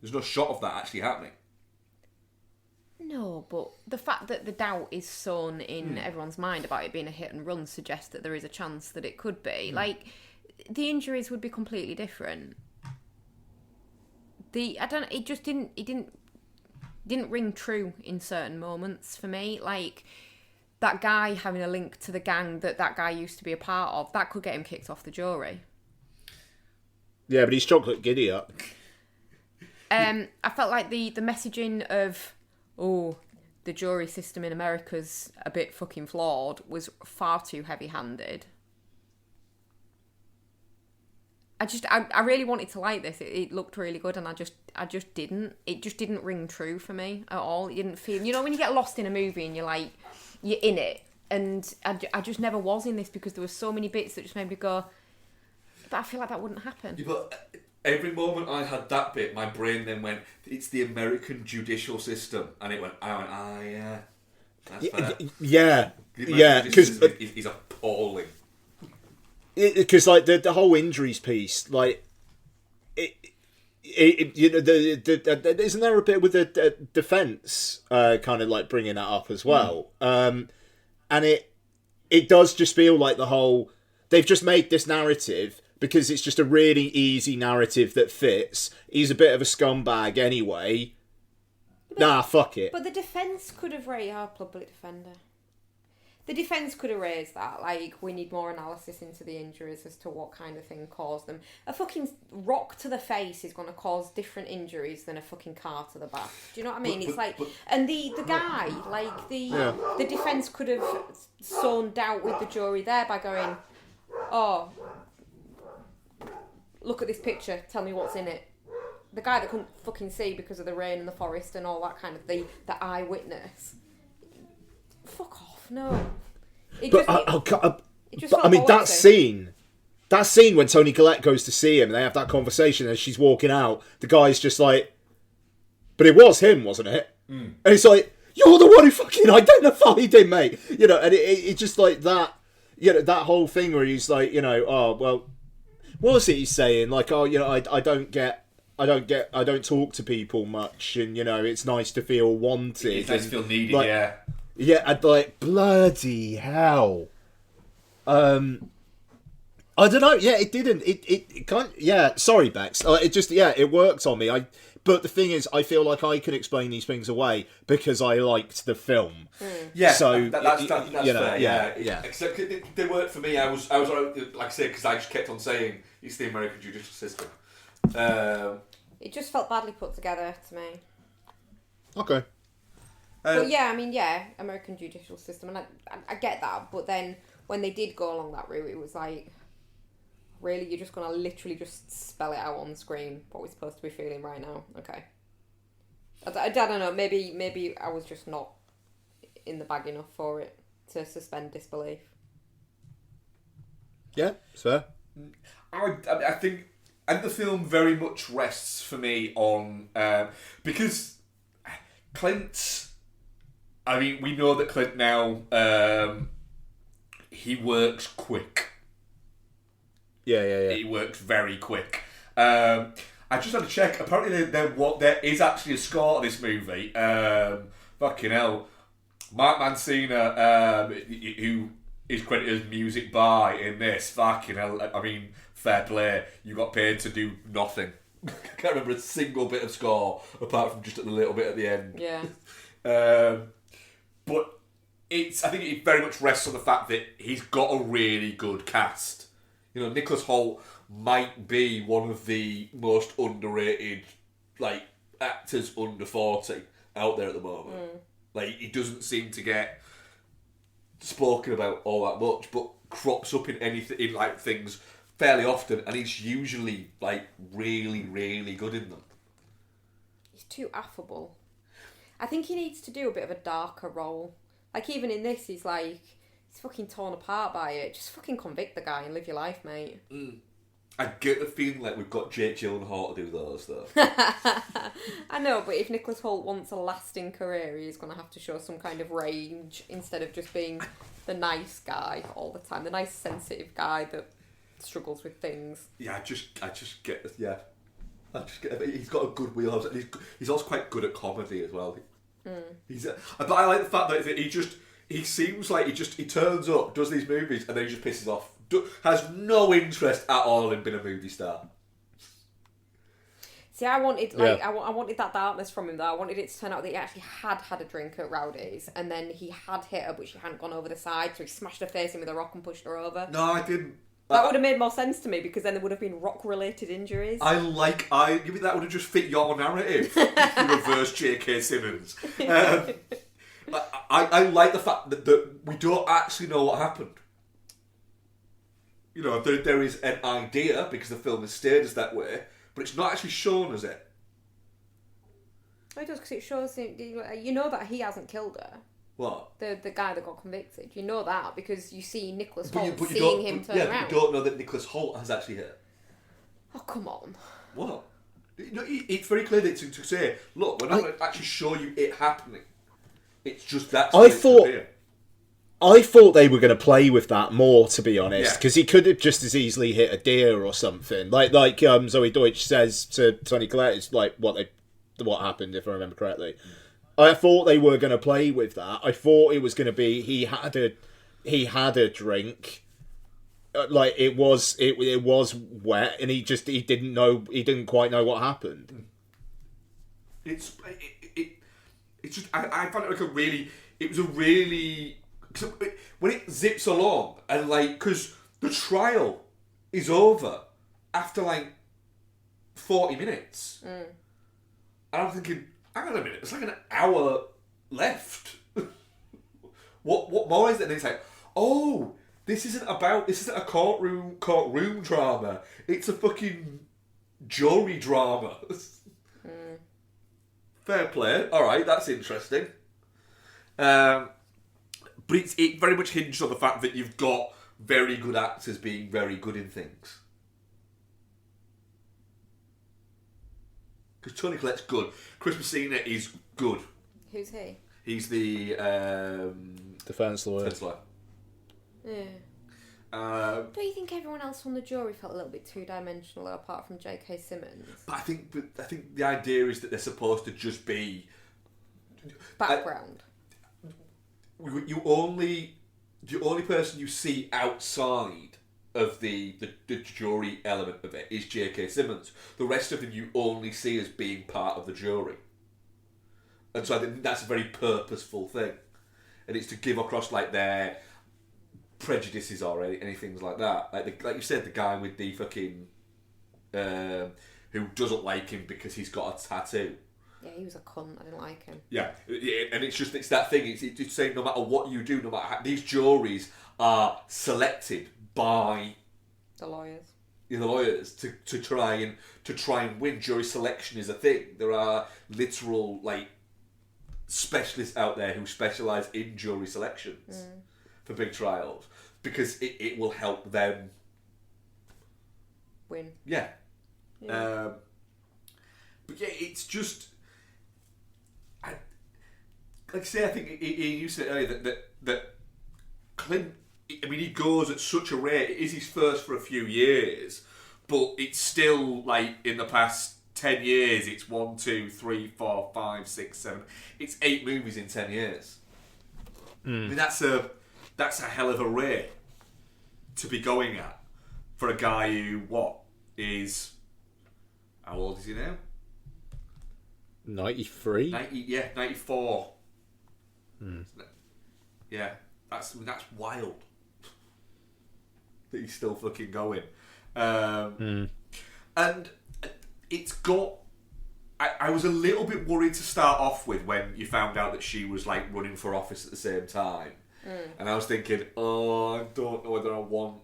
There's no shot of that actually happening. No, but the fact that the doubt is sown in everyone's mind about it being a hit and run suggests that there is a chance that it could be. Like, the injuries would be completely different. It just didn't ring true in certain moments for me. Like, that guy having a link to the gang that guy used to be a part of, that could get him kicked off the jury. Yeah, but he's Chocolate Giddy Up. I felt like the messaging of, the jury system in America's a bit fucking flawed, was far too heavy-handed. I really wanted to like this. It looked really good, and I just didn't. It just didn't ring true for me at all. It didn't feel... You know when you get lost in a movie and you're like, you're in it, and I just never was in this, because there were so many bits that just made me go, but I feel like that wouldn't happen. Yeah, but every moment I had that bit, my brain then went, it's the American judicial system, and I went, yeah, that's fair. Yeah, because he's appalling. Because like the whole injuries piece, like you know, isn't there a bit with the defense kind of like bringing that up as well? And it does just feel like the whole, they've just made this narrative because it's just a really easy narrative that fits. He's a bit of a scumbag anyway. Fuck it. But the defence could have rated our public defender. The defence could have raised that, like, we need more analysis into the injuries as to what kind of thing caused them. A fucking rock to the face is going to cause different injuries than a fucking car to the back. Do you know what I mean? And the guy, like, the defence could have sown doubt with the jury there by going, oh, look at this picture, tell me what's in it. The guy that couldn't fucking see because of the rain and the forest and all that kind of thing, the eyewitness. Fuck off. No. That scene when Toni Collette goes to see him and they have that conversation as she's walking out, the guy's just like, but it was him, wasn't it? And it's like, you're the one who fucking identified him, mate. You know, and it's just like that, you know, that whole thing where he's like, you know, oh, well, what was it he's saying? Like, oh, you know, I don't talk to people much, and, you know, it's nice to feel wanted. It's nice to feel needed, like, yeah. Yeah, I'd like, bloody hell. I don't know. Yeah, it didn't. It kind. Yeah, sorry, Bex. It just, yeah, it worked on me. But the thing is, I feel like I can explain these things away because I liked the film. Yeah, so that's you know, fair. Yeah. Except they worked for me. I was like I said, because I just kept on saying it's the American judicial system. It just felt badly put together to me. Okay. But yeah, I mean, yeah, American judicial system, and I get that, but then when they did go along that route, it was like, really, you're just going to literally just spell it out on screen what we're supposed to be feeling right now? Okay. I don't know, maybe I was just not in the bag enough for it to suspend disbelief. Yeah, it's fair. I think the film very much rests for me on, because Clint's, I mean, we know that Clint now, he works quick. Yeah. He works very quick. I just had to check. Apparently, there is actually a score to this movie. Fucking hell. Mark Mancina, who is credited as music by in this, fucking hell. I mean, fair play. You got paid to do nothing. I can't remember a single bit of score apart from just a little bit at the end. Yeah. But I think it very much rests on the fact that he's got a really good cast. You know, Nicholas Hoult might be one of the most underrated, like, actors under 40 out there at the moment. Like, he doesn't seem to get spoken about all that much, but crops up in like things fairly often, and he's usually like really, really good in them. He's too affable. I think he needs to do a bit of a darker role. Like, even in this, he's fucking torn apart by it. Just fucking convict the guy and live your life, mate. I get the feeling like we've got Jake Gyllenhaal to do those, though. I know, but if Nicholas Hoult wants a lasting career, he's going to have to show some kind of range instead of just being the nice guy all the time. The nice, sensitive guy that struggles with things. Yeah, I just get, yeah. He's got a good wheelhouse, and he's also quite good at comedy as well. But I like the fact that he seems like he turns up, does these movies, and then he just pisses off. Has no interest at all in being a movie star. See, I wanted I wanted that darkness from him though. I wanted it to turn out that he actually had a drink at Rowdy's, and then he had hit her, but she hadn't gone over the side, so he smashed her face in with a rock and pushed her over. No, I didn't. That would have made more sense to me, because then there would have been rock-related injuries. You mean that would have just fit your narrative? You reverse J.K. Simmons. I like the fact that we don't actually know what happened. You know, there is an idea, because the film is staged as that way, but it's not actually shown as it. Oh, it does, because it shows him, you know that he hasn't killed her. What? The guy that got convicted. You know that because you see Nicholas Hoult seeing him turn around. But you don't know that Nicholas Hoult has actually hit. Oh, come on. What? No, it's very clear that to say, look, we're not going to actually show you it happening. It's just that. I thought they were going to play with that more, to be honest, because he could have just as easily hit a deer or something. Like Zoe Deutsch says to Toni Collette, it's like what happened, if I remember correctly. I thought they were going to play with that. I thought it was going to be he had a drink, like it was wet, and he didn't quite know what happened. It's just I found it like it was a really when it zips along and because the trial is over after 40 minutes, and I'm thinking, hang on a minute, it's an hour left. What more is it? And it's oh, this isn't a courtroom drama. It's a fucking jury drama. Fair play. All right, that's interesting. But it very much hinges on the fact that you've got very good actors being very good in things. Because Toni Collette's good. Chris Messina is good. Who's he? He's the defence lawyer. Yeah. Don't you think everyone else on the jury felt a little bit two-dimensional apart from J.K. Simmons? But I think the idea is that they're supposed to just be Background. The only person you see outside of the jury element of it is J.K. Simmons. The rest of them you only see as being part of the jury. And so I think that's a very purposeful thing. And it's to give across their prejudices or anything like that. Like you said, the guy with the fucking who doesn't like him because he's got a tattoo. Yeah, he was a cunt. I didn't like him. Yeah, and it's that thing. It's saying no matter what you do, no matter how, these juries are selected by The lawyers. The lawyers to try and win. Jury selection is a thing. There are literal specialists out there who specialise in jury selections for big trials because it will help them win. Yeah. But yeah, it's just like I say. I think you said earlier that Clint. I mean, he goes at such a rate. It is his first for a few years, but it's still in the past 10 years. It's 1, 2, 3, 4, 5, 6, 7. It's 8 movies in 10 years. I mean, that's a hell of a rate to be going at for a guy who is how old is he now? 93. 94. Yeah, that's wild. That he's still fucking going. And it's got. I was a little bit worried to start off with when you found out that she was running for office at the same time, and I was thinking, I don't know whether I want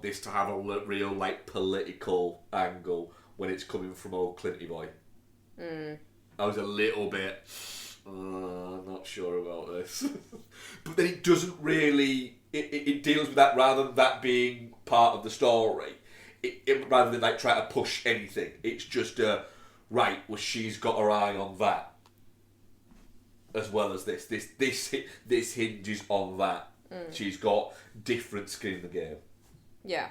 this to have a real political angle when it's coming from old Clinty boy. I was a little bit. I'm not sure about this. But then it doesn't really. It deals with that rather than that being part of the story. Rather than try to push anything. It's just she's got her eye on that. As well as this. This hinges on that. She's got different skin in the game. Yeah.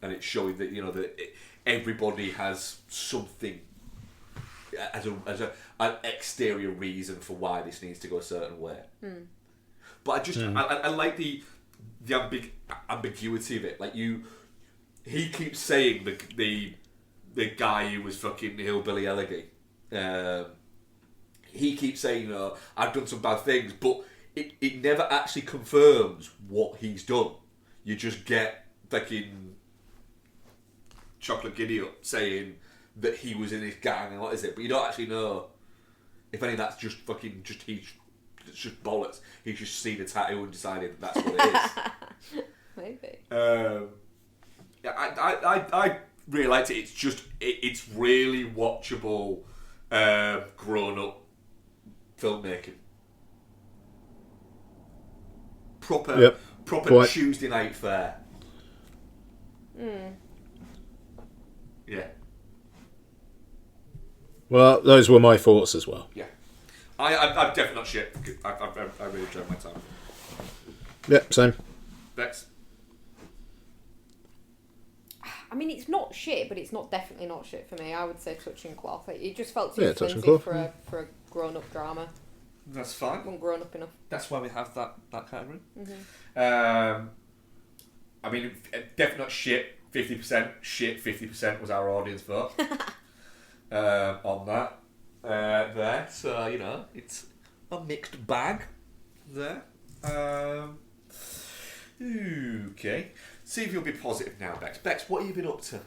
And it's showing that, that everybody has something as an exterior reason for why this needs to go a certain way. But I just I like the ambiguity of it. He keeps saying the guy who was fucking hillbilly Eleggy. He keeps saying, I've done some bad things, but it never actually confirms what he's done. You just get fucking Chocolate Giddy Up saying that he was in his gang and what is it, but you don't actually know if any of that's just it's just bollocks. He's just seen a tattoo and decided that that's what it is. Maybe. Yeah, I really liked it. It's really watchable, grown up filmmaking. Proper Quite. Tuesday night fare. Yeah. Well, those were my thoughts as well. Yeah. I'm definitely not shit. I really enjoyed my time. Yep, same. Bex. I mean, it's not shit, but it's definitely not shit for me. I would say touching cloth. It just felt too touching flimsy cloth. for a grown-up drama. That's fine. It wasn't grown up enough. That's why we have that category. Mm-hmm. I mean, definitely not shit. 50%. Shit. 50% was our audience vote on that. There, so it's a mixed bag. there. Okay. See if you'll be positive now, Bex. Bex, what have you been up to?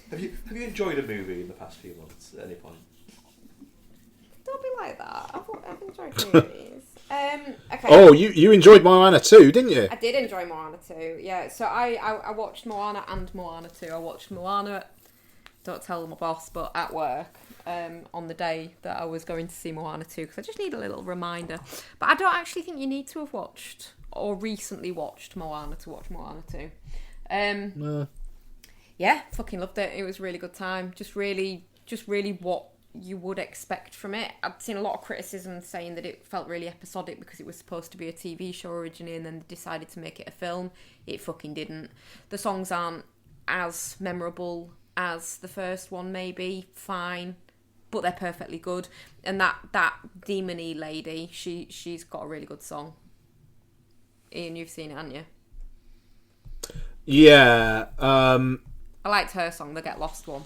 Have you enjoyed a movie in the past few months at any point? Don't be like that. I've enjoyed movies. Okay. Oh, you enjoyed Moana too, didn't you? I did enjoy Moana 2, yeah. So I watched Moana and Moana 2. I watched Moana, don't tell my boss, but at work, on the day that I was going to see Moana 2, because I just need a little reminder. But I don't actually think you need to have watched, or recently watched Moana to watch Moana 2. No. Yeah, fucking loved it. It was a really good time. Just really what you would expect from it. I'd seen a lot of criticism saying that it felt really episodic because it was supposed to be a TV show originally and then they decided to make it a film. It fucking didn't. The songs aren't as memorable as the first one, maybe. Fine. But they're perfectly good. And that demon-y lady, she's got a really good song. Ian, you've seen it, haven't you? Yeah. I liked her song, the Get Lost one.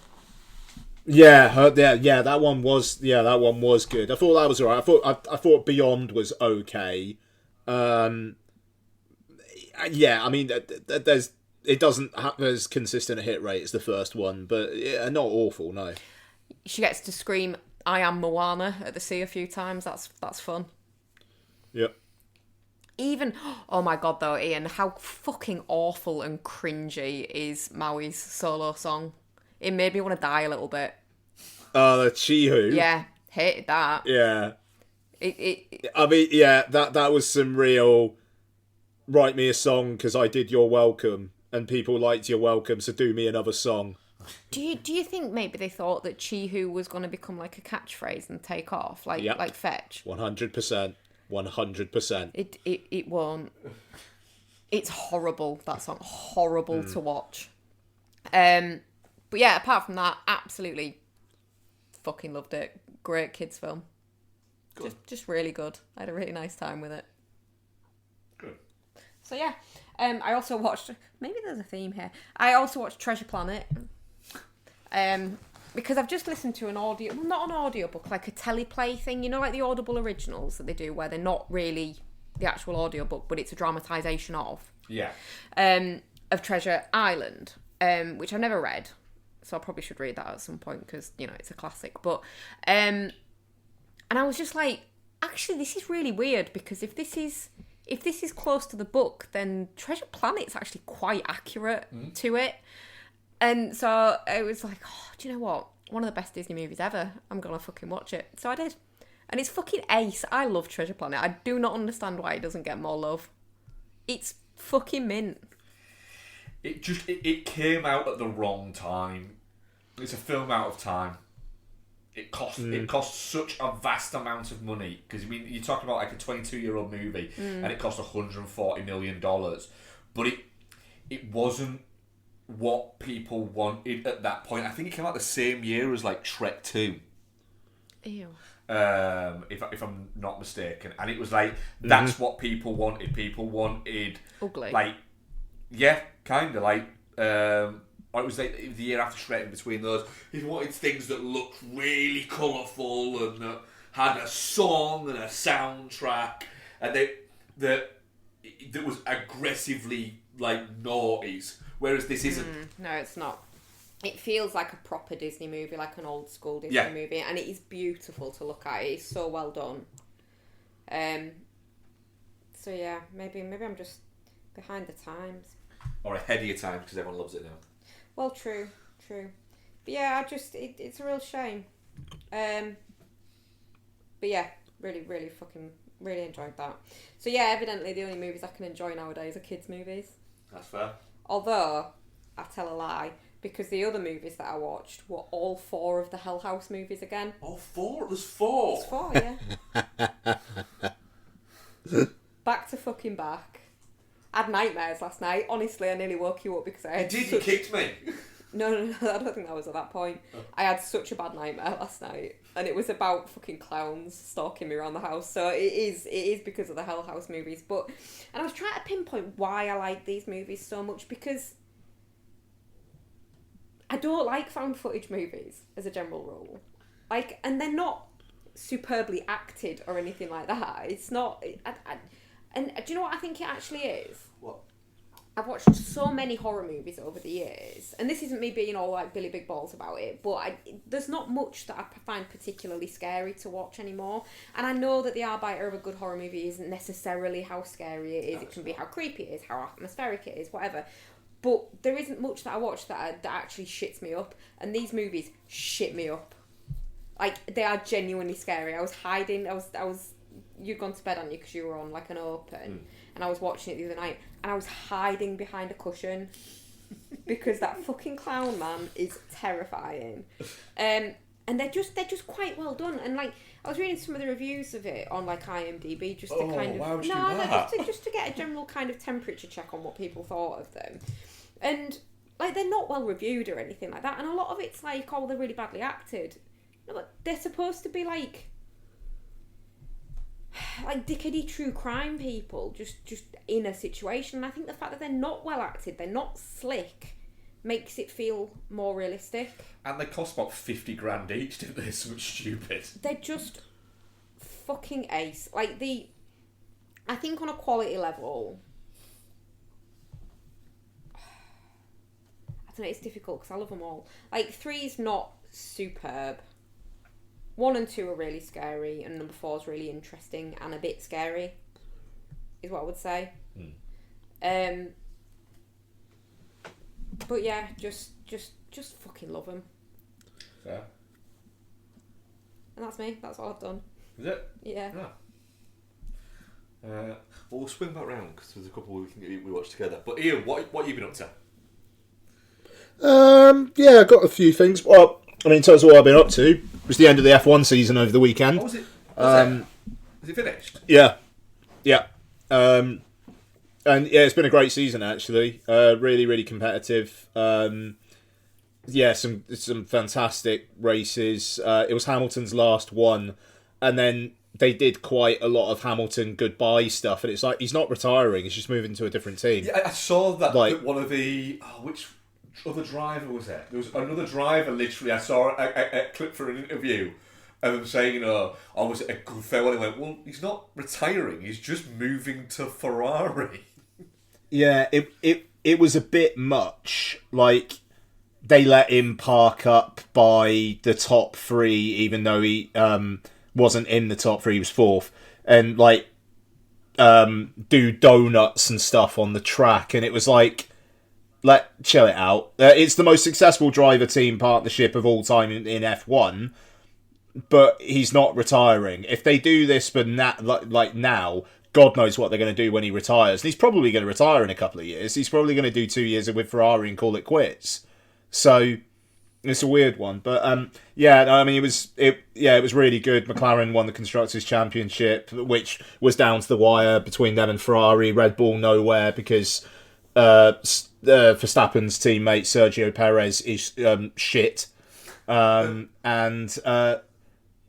Yeah, that one was good. I thought that was alright. I thought Beyond was okay. Yeah, I mean, it doesn't have as consistent a hit rate as the first one, but yeah, not awful. No. She gets to scream "I am Moana" at the sea a few times. That's fun. Yep. Even, oh my god though, Ian, how fucking awful and cringy is Maui's solo song? It made me want to die a little bit. The Chihu. Yeah, hated that. Yeah. I mean, yeah, that was some real. Write me a song because I did You're Welcome, and people liked You're Welcome, so do me another song. Do you think maybe they thought that Chihu was going to become like a catchphrase and take off, like fetch? 100%. 100%. It won't. It's horrible, that song. Horrible to watch. But yeah, apart from that, absolutely fucking loved it. Great kids film. Just really good. I had a really nice time with it. Good. So yeah, I also watched, maybe there's a theme here. I also watched Treasure Planet. Because I've just listened to an audio, well, not an audiobook, like a teleplay thing, you know, like the Audible originals that they do where they're not really the actual audiobook, but it's a dramatisation of. Yeah. Of Treasure Island, which I've never read, so I probably should read that at some point because, you know, it's a classic. But, and I was just like, actually, this is really weird because if this is close to the book, then Treasure Planet's actually quite accurate to it. And so it was like, oh, do you know what? One of the best Disney movies ever. I'm going to fucking watch it. So I did. And it's fucking ace. I love Treasure Planet. I do not understand why it doesn't get more love. It's fucking mint. It came out at the wrong time. It's a film out of time. It cost such a vast amount of money. Because, I mean, you're talking about like a 22-year-old movie and it cost $140 million. But it wasn't what people wanted at that point. I think it came out the same year as like Shrek 2. Ew. If I'm not mistaken, and it was like that's what people wanted. People wanted ugly, like kind of like or it was like the year after Shrek. In between those, people wanted things that looked really colourful and that had a song and a soundtrack, and that was aggressively like noughties. Whereas this isn't. No, it's not. It feels like a proper Disney movie, like an old school Disney movie, and it is beautiful to look at. It is so well done. So yeah, maybe I'm just behind the times. Or ahead of your time because everyone loves it now. Well, true. But yeah, it's a real shame. But yeah, really fucking really enjoyed that. So yeah, evidently the only movies I can enjoy nowadays are kids' movies. That's fair. Although, I tell a lie, because the other movies that I watched were all 4 of the Hell House movies again. Oh, 4? There's 4? There's 4, yeah. Back to fucking back. I had nightmares last night. Honestly, I nearly woke you up because I had You kicked me. No, I don't think that was at that point. Oh. I had such a bad nightmare last night. And it was about fucking clowns stalking me around the house. So it is because of the Hell House movies. And I was trying to pinpoint why I like these movies so much because I don't like found footage movies as a general rule. Like, and they're not superbly acted or anything like that. It's not. And do you know what I think it actually is? What? I've watched so many horror movies over the years, and this isn't me being all like Billy Big Balls about it, but there's not much that I find particularly scary to watch anymore. And I know that the arbiter of a good horror movie isn't necessarily how scary it is. It can be how creepy it is, how atmospheric it is, whatever. But there isn't much that I watch that actually shits me up, and these movies shit me up. Like, they are genuinely scary. I was hiding. I was. You'd gone to bed, hadn't you? Because you were on like an open, and I was watching it the other night, and I was hiding behind a cushion because that fucking clown man is terrifying. And they're just quite well done. And like, I was reading some of the reviews of it on like IMDb just to kind of why would you do that? just to get a general kind of temperature check on what people thought of them. And like, they're not well reviewed or anything like that. And a lot of it's like, oh, they're really badly acted. No, but they're supposed to be like dickety true crime people just in a situation. And I think the fact that they're not well acted, they're not slick, makes it feel more realistic. And they cost about 50 grand each, didn't they? Something stupid. They're just fucking ace. Like, I think on a quality level, I don't know, it's difficult because I love them all. Like, 3 is not superb. 1 and 2 are really scary, and number 4 is really interesting and a bit scary, is what I would say. But yeah, just fucking love them. Fair. And that's me. That's all I've done. Is it? Yeah. Well, we'll swing back round because there's a couple we watched together. But Ian, what have you been up to? Yeah, I got a few things. Well, I mean, in terms of what I've been up to, it was the end of the F1 season over the weekend. Oh, was it? Is it finished? Yeah. And yeah, it's been a great season actually. Really, really competitive. Yeah, some fantastic races. It was Hamilton's last one, and then they did quite a lot of Hamilton goodbye stuff. And it's like, he's not retiring; he's just moving to a different team. Yeah, I saw that. Like, that one of the which other driver was there? There was another driver. Literally, I saw a clip for an interview of him saying, I was at a good farewell. He went, well, he's not retiring; he's just moving to Ferrari. Yeah, it was a bit much. Like, they let him park up by the top 3, even though he wasn't in the top 3, he was 4th, and like do donuts and stuff on the track, and it was like, chill it out. It's the most successful driver team partnership of all time in F1, but he's not retiring. If they do this for now, God knows what they're going to do when he retires. And he's probably going to retire in a couple of years. He's probably going to do 2 years with Ferrari and call it quits. So it's a weird one, but yeah, no, I mean, it was really good. McLaren won the Constructors' Championship, which was down to the wire between them and Ferrari. Red Bull nowhere because Verstappen's teammate Sergio Perez is shit, and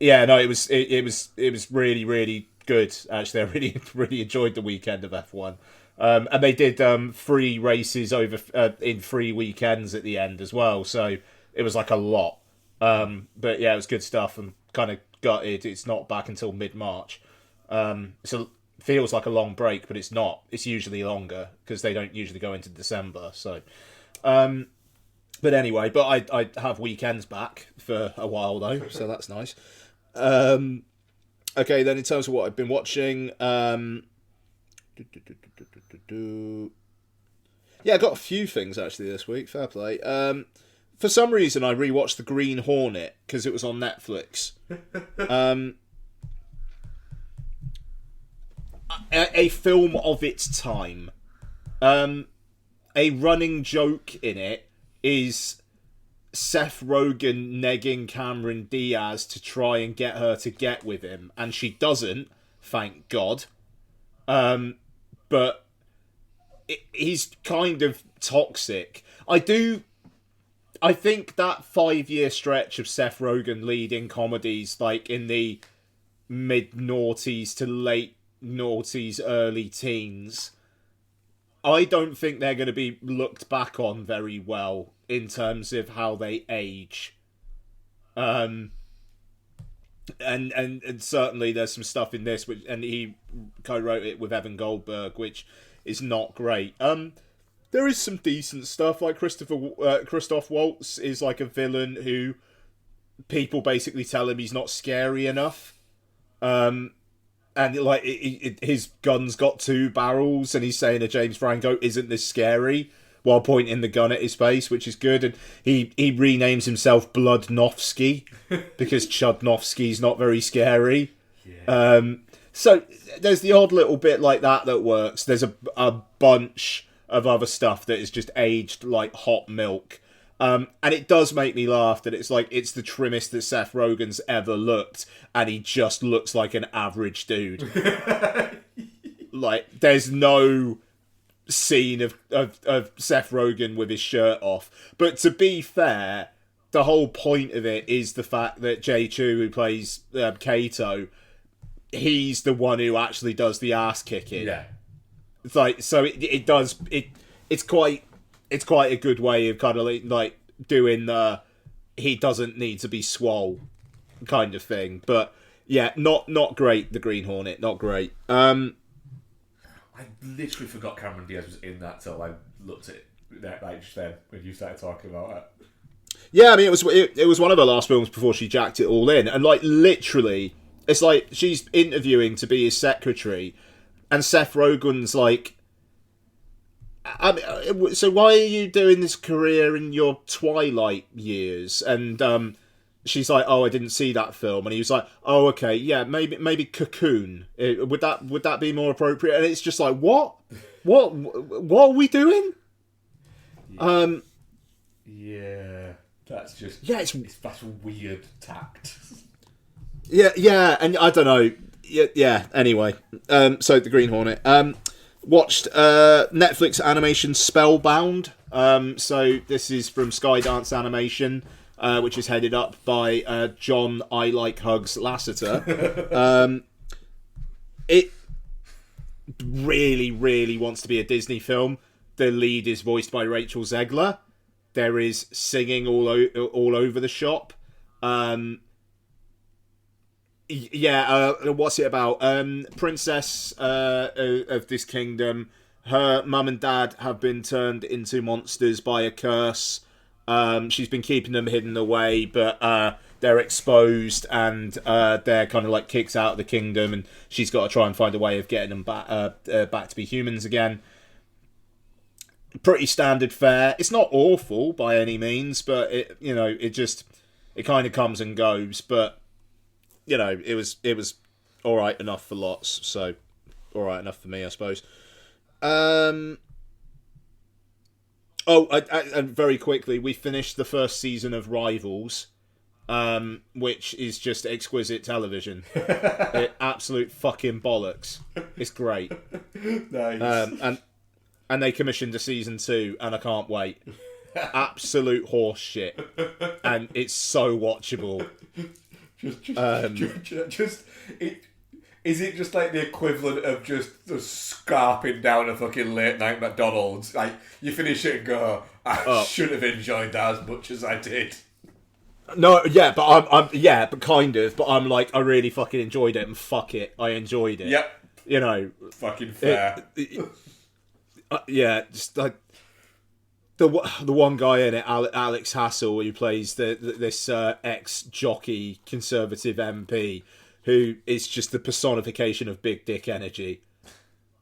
yeah, no, it was really, really good. Actually, I really really enjoyed the weekend of F1. And they did 3 races over in 3 weekends at the end as well, so it was like a lot. But yeah, it was good stuff. And kind of gutted it's not back until mid-March. So it feels like a long break, but it's not. It's usually longer because they don't usually go into December. So, but anyway, but I have weekends back for a while though, so that's nice. Okay, then in terms of what I've been watching. Yeah, I got a few things actually this week. Fair play. For some reason, I rewatched The Green Hornet because it was on Netflix. A film of its time. A running joke in it is Seth Rogen negging Cameron Diaz to try and get her to get with him, and she doesn't, thank God. But he's kind of toxic. I think that 5-year stretch of Seth Rogen leading comedies, like in the mid-noughties to late noughties, early teens, I don't think they're going to be looked back on very well in terms of how they age. and certainly there's some stuff in this and he co-wrote it with Evan Goldberg, which is not great. There is some decent stuff, like Christoph Waltz is like a villain who people basically tell him he's not scary enough. And like his gun's got 2 barrels, and he's saying to James Franco, "Isn't this scary?" while pointing the gun at his face, which is good. And he renames himself Bludnovsky because Chudnovsky's not very scary. Yeah. So there's the odd little bit like that works. There's a bunch of other stuff that is just aged like hot milk. And it does make me laugh that it's like it's the trimmest that Seth Rogen's ever looked, and he just looks like an average dude. Like there's no scene of Seth Rogen with his shirt off. But to be fair, the whole point of it is the fact that Jay Chu, who plays Kato, he's the one who actually does the ass kicking. Yeah. It's like so it's quite a good way of kind of like doing the he doesn't need to be swole kind of thing. But yeah, not great, the Green Hornet, not great. I literally forgot Cameron Diaz was in that till I looked at that like just then when you started talking about it. Yeah, I mean it was one of her last films before she jacked it all in, and like literally, it's like she's interviewing to be his secretary, and Seth Rogen's like, so why are you doing this career in your twilight years? And she's like, oh, I didn't see that film, and he was like, oh, okay, yeah, maybe Cocoon. Would that be more appropriate? And it's just like, what are we doing? Yeah, that's just that's a weird tact. Yeah, and I don't know. Yeah. Anyway, so the Green Hornet. Watched Netflix animation Spellbound. So this is from Skydance Animation. Which is headed up by John I Like Hugs Lasseter. It really, really wants to be a Disney film. The lead is voiced by Rachel Zegler. There is singing all over the shop. What's it about? Princess of this kingdom. Her mum and dad have been turned into monsters by a curse. She's been keeping them hidden away, but they're exposed and they're kind of like kicked out of the kingdom, and she's got to try and find a way of getting them back to be humans again. Pretty standard fare. It's not awful by any means, but it kind of comes and goes. But it was all right enough for lots, so all right enough for me, I suppose. And very quickly, we finished the first season of Rivals, which is just exquisite television. Absolute fucking bollocks. It's great. Nice. And they commissioned a season 2, and I can't wait. Absolute horse shit, and it's so watchable. Is it just like the equivalent of just scarping down a fucking late night McDonald's? Like you finish it and go, I should have enjoyed that as much as I did. No, yeah, but but kind of. But I'm like, I really fucking enjoyed it, and fuck it, I enjoyed it. Yep. Fucking fair. Just like the one guy in it, Alex Hassel, who plays this ex-jockey conservative MP, who is just the personification of big dick energy.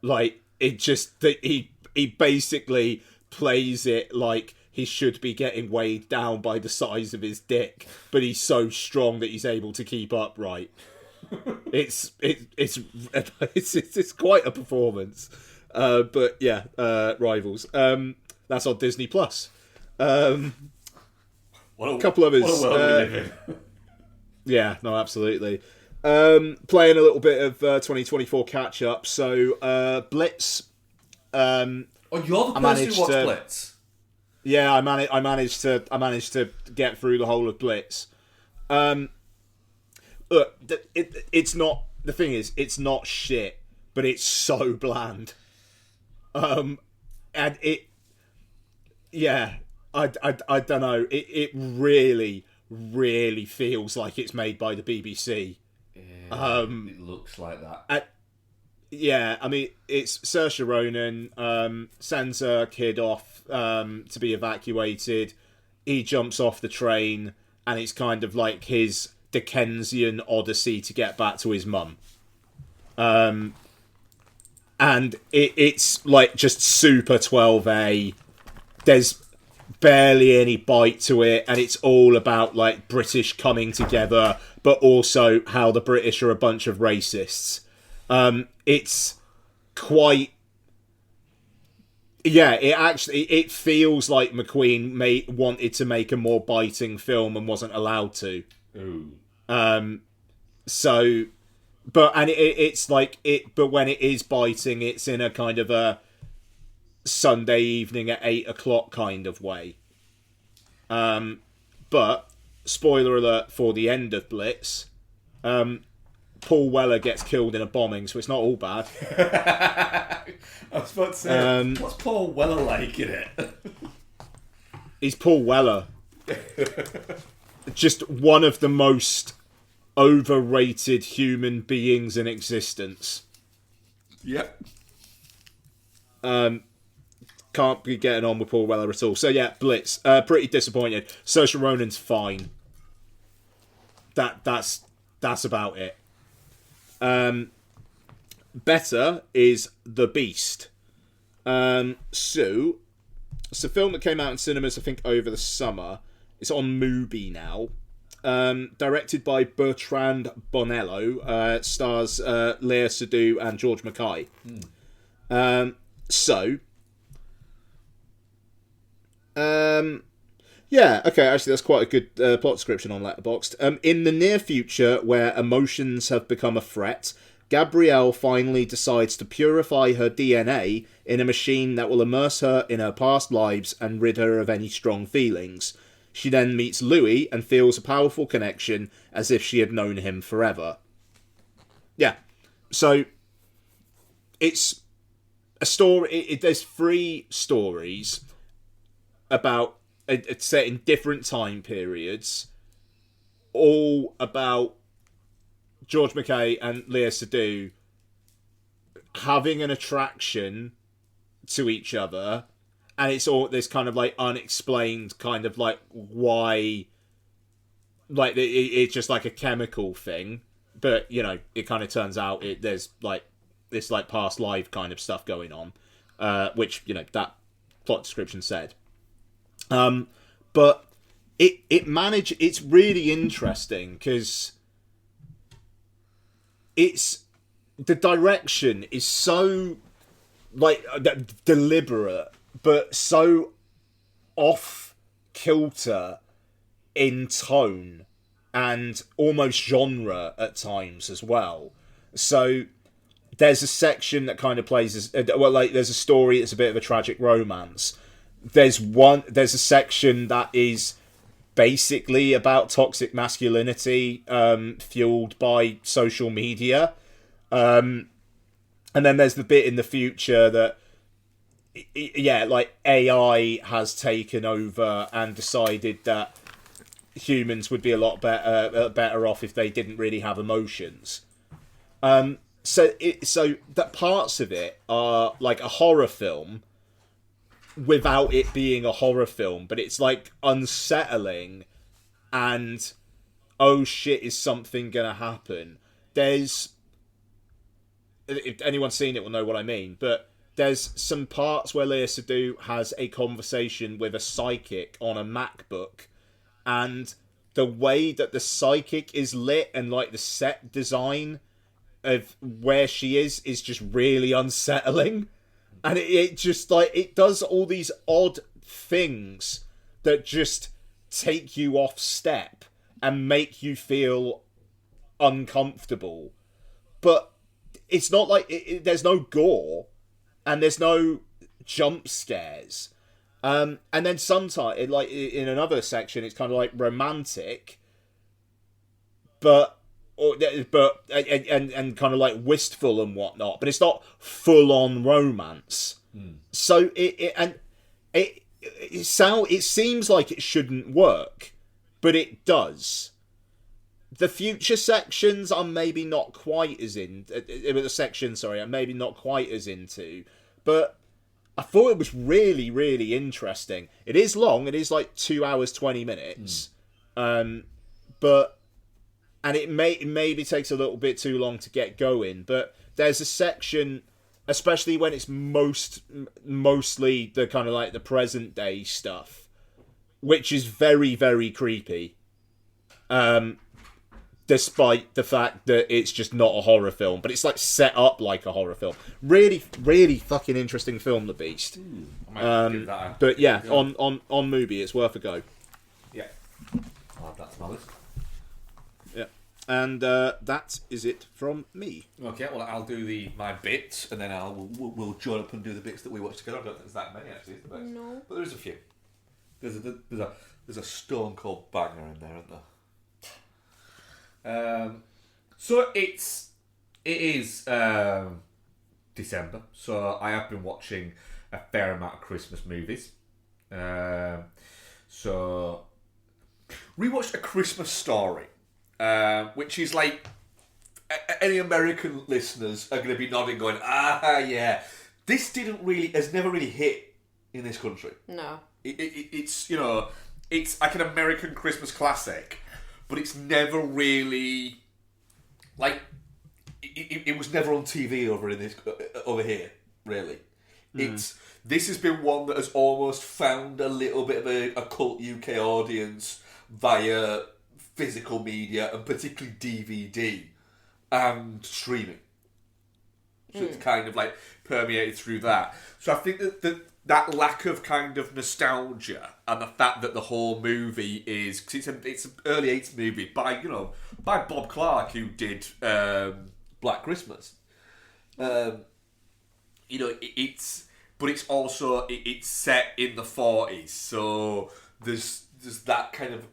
Like, it just he basically plays it like he should be getting weighed down by the size of his dick, but he's so strong that he's able to keep upright. It's quite a performance. But yeah, Rivals. That's on Disney Plus. A couple others. What a world we live in. Yeah, no, absolutely. Playing a little bit of 2024 catch up. So Blitz. You're the person who watched Blitz. Yeah, I managed to get through the whole of Blitz. Look, it's not. The thing is, it's not shit, but it's so bland. And it. Yeah, I don't know. It really, really feels like it's made by the BBC. Yeah, it looks like that. Yeah, I mean, it's Saoirse Ronan sends her kid off to be evacuated. He jumps off the train, and it's kind of like his Dickensian odyssey to get back to his mum. And it's like just super 12A. There's barely any bite to it, and it's all about like British coming together, but also how the British are a bunch of racists. It's quite... Yeah, it feels like McQueen wanted to make a more biting film and wasn't allowed to. Ooh. So, but it's like it. But when it is biting, it's in a kind of a Sunday evening at 8:00 kind of way. But spoiler alert for the end of Blitz. Paul Weller gets killed in a bombing, so it's not all bad. I was about to say, what's Paul Weller like in it? He's Paul Weller. Just one of the most overrated human beings in existence. Yep. Can't be getting on with Paul Weller at all. So yeah, Blitz. Pretty disappointed. Saoirse Ronan's fine. That's about it. Better is The Beast. So it's a film that came out in cinemas, I think, over the summer. It's on Mubi now. Directed by Bertrand Bonello. Stars Léa Seydoux and George Mackay. Yeah, okay, actually that's quite a good plot description on Letterboxd. In the near future, where emotions have become a threat, Gabrielle finally decides to purify her DNA in a machine that will immerse her in her past lives and rid her of any strong feelings. She then meets Louis and feels a powerful connection as if she had known him forever. Yeah, so it's a story. There's 3 stories about it's set in different time periods, all about George Mackay and Léa Seydoux having an attraction to each other, and it's all this kind of like unexplained kind of like why, like it's just like a chemical thing, but you know it kind of turns out there's like this like past life kind of stuff going on, which you know that plot description said. But it's really interesting because the direction is so like deliberate, but so off kilter in tone and almost genre at times as well. So there's a section that kind of plays as there's a story that's a bit of a tragic romance. There's a section that is basically about toxic masculinity, fueled by social media. And then there's the bit in the future that, yeah, like AI has taken over and decided that humans would be a lot better off if they didn't really have emotions. So that parts of it are like a horror film without it being a horror film, but it's like unsettling and oh shit, is something gonna happen? If anyone's seen it will know what I mean, but there's some parts where Léa Seydoux has a conversation with a psychic on a MacBook, and the way that the psychic is lit and like the set design of where she is just really unsettling. And it just, like, it does all these odd things that just take you off step and make you feel uncomfortable. But it's not like, there's no gore, and there's no jump scares. And then sometimes, like, in another section, it's kind of, like, romantic, but kind of like wistful and whatnot, but it's not full on romance. So it seems like it shouldn't work, but it does. The future sections I'm maybe not quite as in. The section, sorry, I'm maybe not quite as into. But I thought it was really, really interesting. It is long. It is like 2 hours, 20 minutes. But... And it maybe takes a little bit too long to get going. But there's a section, especially when it's mostly the kind of like the present day stuff, which is very, very creepy. Despite the fact that it's just not a horror film, but it's like set up like a horror film. Really, really fucking interesting film, The Beast. I might give that a... But yeah, on Mubi, it's worth a go. Yeah. I'll add that to my list. Yeah, and that is it from me. Okay, well, I'll do my bits, and then we'll join up and do the bits that we watch together. I don't think there's that many, actually, is there? No. But there is a few. There's a stone cold banger in there, isn't there? So it is December, so I have been watching a fair amount of Christmas movies. So rewatched A Christmas Story, which is like any American listeners are going to be nodding, going, yeah, this has never really hit in this country. No. It's it's like an American Christmas classic. But it's never really like it was never on TV over here. Really, this has been one that has almost found a little bit of a cult UK audience via physical media and particularly DVD and streaming. So it's kind of like permeated through that. So I think that lack of kind of nostalgia and the fact that the whole movie is... Cause it's an early 80s movie by Bob Clark, who did Black Christmas. It's also it's set in the 40s, so there's that kind of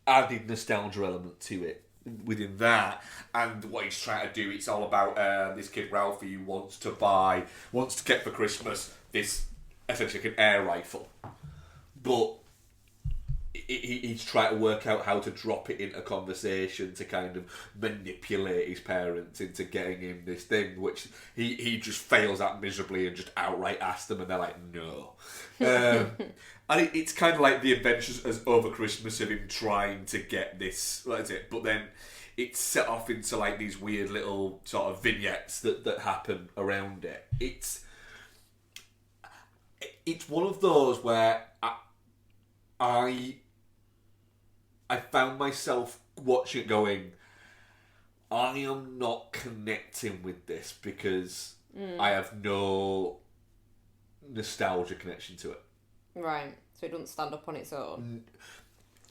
added nostalgia element to it within that. And what he's trying to do, it's all about this kid Ralphie who wants to get for Christmas this essentially like an air rifle, but he's trying to work out how to drop it into conversation to kind of manipulate his parents into getting him this thing, which he just fails at miserably and just outright asks them, and they're like, no. And it's kind of like the adventures as over Christmas of him trying to get this, that's it. But then it's set off into like these weird little sort of vignettes that happen around it. It's one of those where I found myself watching it going, I am not connecting with this because I have no nostalgia connection to it. Right, so it doesn't stand up on its own.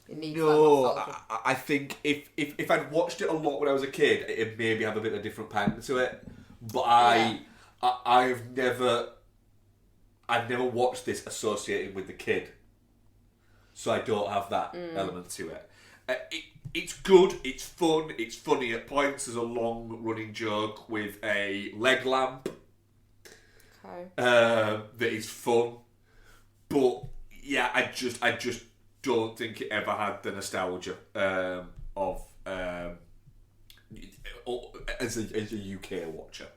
It needs No, that nostalgia. I think if I'd watched it a lot when I was a kid, it'd maybe have a bit of a different pang to it. But I've never watched this associated with the kid, so I don't have that element to it. It's good, it's fun, it's funny at points. There's a long running joke with a leg lamp that is fun, but yeah, I just don't think it ever had the nostalgia of as a UK watcher.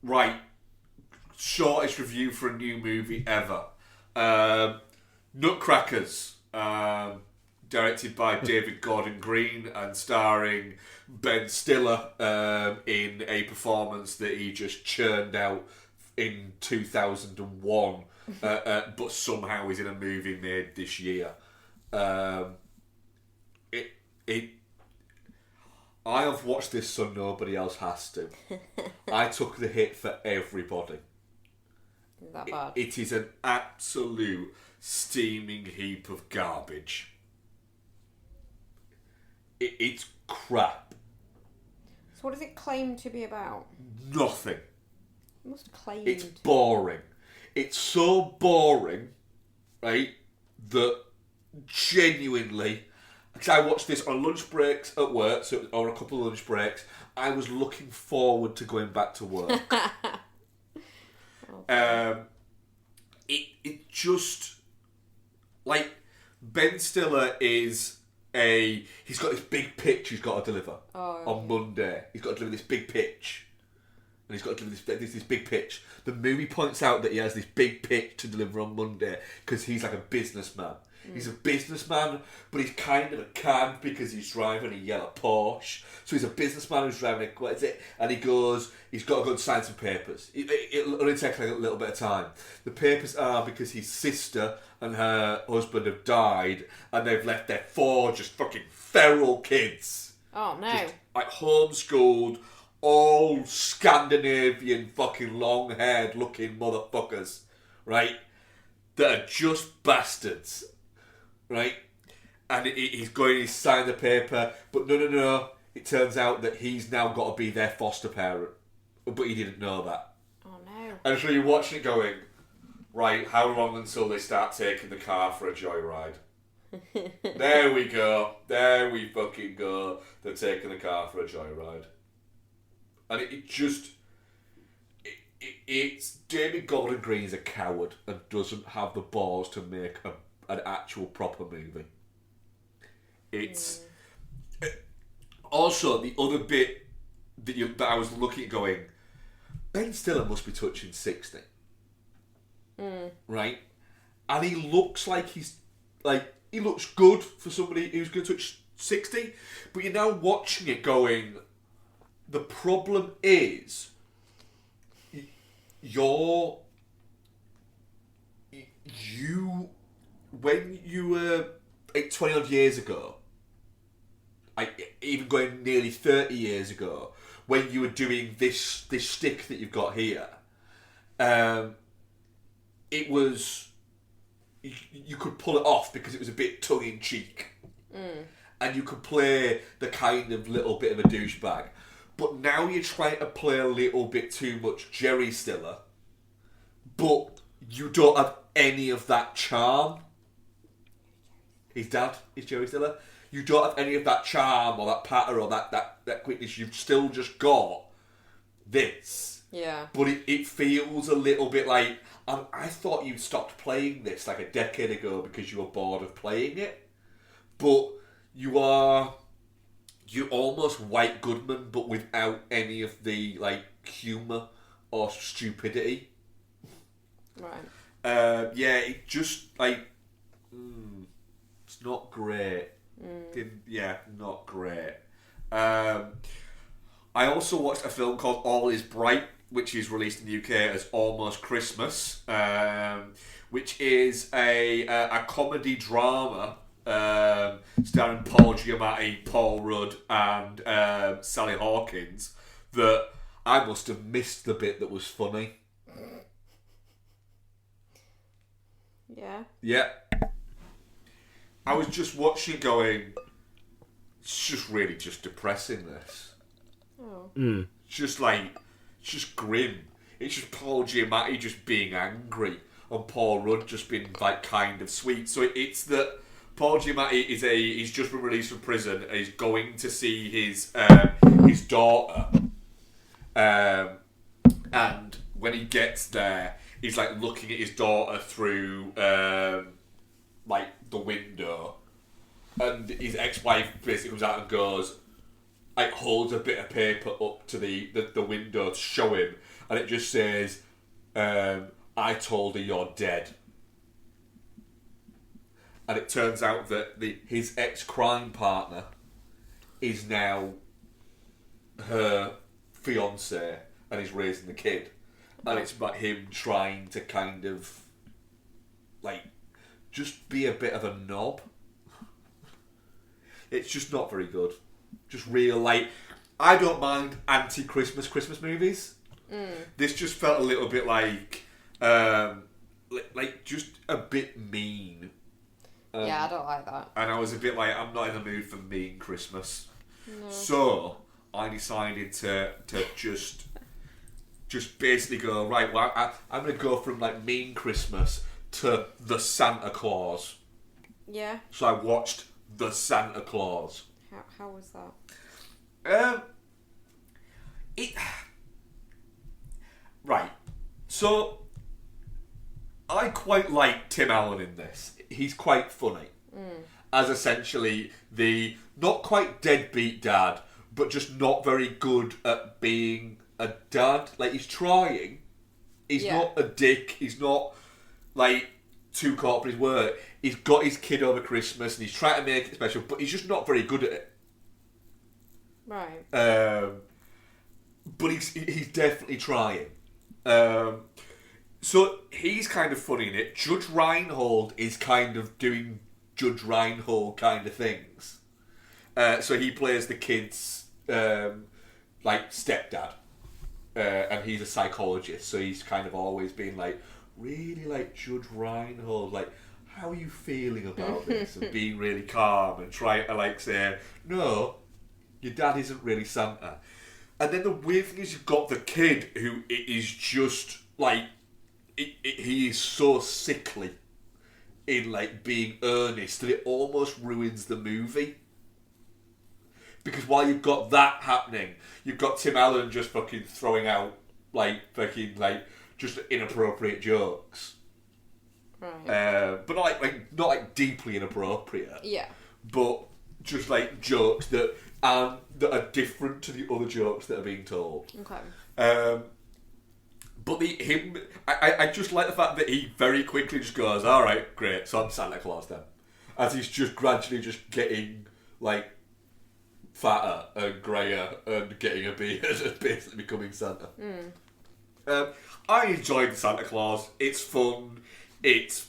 Right. Shortest review for a new movie ever. Nutcrackers, directed by David Gordon Green and starring Ben Stiller in a performance that he just churned out in 2001, but somehow is in a movie made this year. I have watched this so nobody else has to. I took the hit for everybody. Is that bad? It is an absolute steaming heap of garbage. It's crap. So what does it claim to be about? Nothing. It must claim It's boring. It's so boring, right, that genuinely, because I watched this on lunch breaks at work, or a couple of lunch breaks, I was looking forward to going back to work. It just, like, Ben Stiller is he's got this big pitch he's got to deliver on Monday. He's got to deliver this big pitch. And he's got to deliver this big pitch. The movie points out that he has this big pitch to deliver on Monday because he's like a businessman. He's a businessman, but he's kind of a cad because he's driving a yellow Porsche. So he's a businessman who's driving a... What is it? And he's got to go and sign some papers. It'll only take like a little bit of time. The papers are because his sister and her husband have died and they've left their 4 just fucking feral kids. Oh, no. Just, like, homeschooled, all Scandinavian fucking long-haired looking motherfuckers, right? That are just bastards. Right? And he's going to sign the paper, but no. It turns out that he's now got to be their foster parent. But he didn't know that. Oh no. And so you're watching it going, right, how long until they start taking the car for a joyride? There we go. There we fucking go. They're taking the car for a joyride. And it's David Gordon Green's a coward and doesn't have the balls to make an actual proper movie. It's also the other bit that I was looking at going, Ben Stiller must be touching 60, right? And he looks like he looks good for somebody who's going to touch 60, but you're now watching it going, the problem is when you were 20 odd years ago, even going nearly 30 years ago, when you were doing this stick that you've got here, it was, you could pull it off because it was a bit tongue-in-cheek. And you could play the kind of little bit of a douchebag. But now you're trying to play a little bit too much Jerry Stiller, but you don't have any of that charm. His dad is Jerry Stiller. You don't have any of that charm or that patter or that quickness. You've still just got this. Yeah. But it feels a little bit like, I thought you stopped playing this like a decade ago because you were bored of playing it. But you're almost White Goodman, but without any of the like humour or stupidity. Right. Yeah, it just like it's not great. Not great. I also watched a film called All Is Bright, which is released in the UK as Almost Christmas, which is a comedy drama starring Paul Giamatti, Paul Rudd, and Sally Hawkins. That I must have missed the bit that was funny. Yeah. Yeah. I was just watching it going, it's just really just depressing, this. Oh. It's just grim. It's just Paul Giamatti just being angry and Paul Rudd just being like kind of sweet. So it's that Paul Giamatti he's just been released from prison and he's going to see his daughter. And when he gets there, he's like looking at his daughter through like the window, and his ex-wife basically comes out and goes, like holds a bit of paper up to the window to show him, and it just says, I told her you're dead. And it turns out that his ex-crime partner is now her fiance and he's raising the kid. And it's about him trying to kind of like just be a bit of a knob. It's just not very good. Just real, like, I don't mind Christmas movies. This just felt a little bit like just a bit mean. Yeah, I don't like that. And I was a bit like, I'm not in the mood for mean Christmas. No. So I decided to just basically go, right, well, I'm going to go from like mean Christmas to the Santa Claus. Yeah. So I watched the Santa Claus. How was that? Right. So I quite like Tim Allen in this. He's quite funny. as essentially the not quite deadbeat dad, but just not very good at being a dad. Like, he's trying. He's not a dick. He's not, like, too caught up in his work. He's got his kid over Christmas and he's trying to make it special, but he's just not very good at it. Right. But he's definitely trying. So he's kind of funny in it. Judge Reinhold is kind of doing Judge Reinhold kind of things. So he plays the kid's like stepdad, and he's a psychologist. So he's kind of always been like really like Judge Reinhold, like, how are you feeling about this? And being really calm and trying to like say, no, your dad isn't really Santa. And then the weird thing is, you've got the kid who is just like, he is so sickly in like being earnest that it almost ruins the movie. Because while you've got that happening, you've got Tim Allen just fucking throwing out like fucking like just inappropriate jokes. Right. But not like deeply inappropriate. Yeah. But just like jokes that are different to the other jokes that are being told. Okay. But I just like the fact that he very quickly just goes, all right, great, so I'm Santa Claus then, as he's just gradually just getting like fatter and greyer and getting a beard and basically becoming Santa. I enjoyed the Santa Claus. It's fun. It's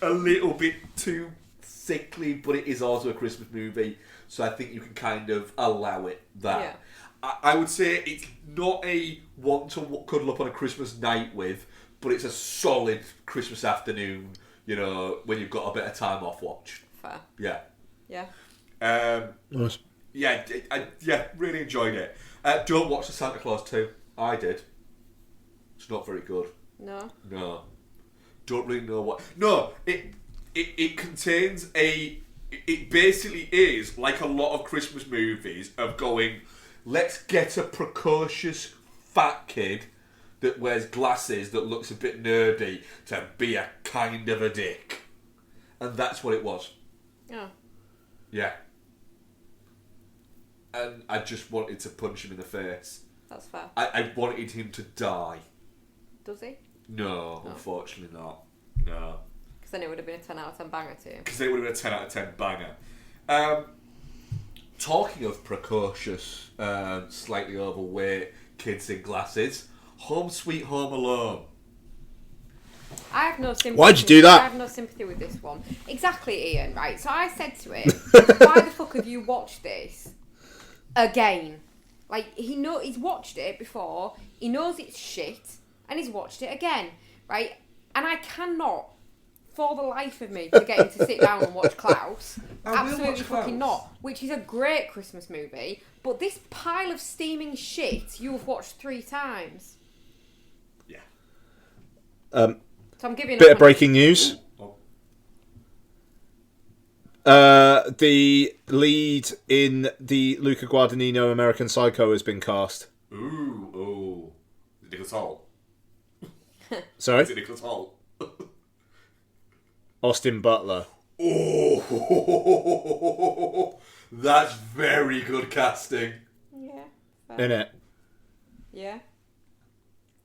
a little bit too sickly, but it is also a Christmas movie, so I think you can kind of allow it that. Yeah. I would say it's not a one to cuddle up on a Christmas night with, but it's a solid Christmas afternoon, you know, when you've got a bit of time off watch. Fair. Yeah. Yeah. Nice. Yeah, I really enjoyed it. Don't watch the Santa Claus 2. I did. It's not very good. No. No. Don't really know what... No, it contains a... It basically is like a lot of Christmas movies of going, let's get a precocious fat kid that wears glasses that looks a bit nerdy to be a kind of a dick. And that's what it was. Oh. Yeah. And I just wanted to punch him in the face. That's fair. I wanted him to die. Does he? No, unfortunately not. No. Because then it would have been a 10 out of 10 banger too. Because it would have been a 10 out of 10 banger. Talking of precocious, slightly overweight kids in glasses, Home Sweet Home Alone. I have no sympathy. Why'd you do that? I have no sympathy with this one. Exactly, Ian, right? So I said to him, why the fuck have you watched this again? Like, he's watched it before, he knows it's shit, and he's watched it again, right? And I cannot, for the life of me, to get him to sit down and watch Klaus. I will Absolutely watch fucking Klaus. not. Which is a great Christmas movie, but this pile of steaming shit you have watched 3 times. Yeah. So I'm giving Bit up of on breaking news. Oh. The lead in the Luca Guadagnino American Psycho has been cast. Ooh. Is it Nicholas Hoult? Sorry? Is it Nicholas Hoult? Austin Butler. Oh, that's very good casting. Yeah. Fair. In it. Yeah.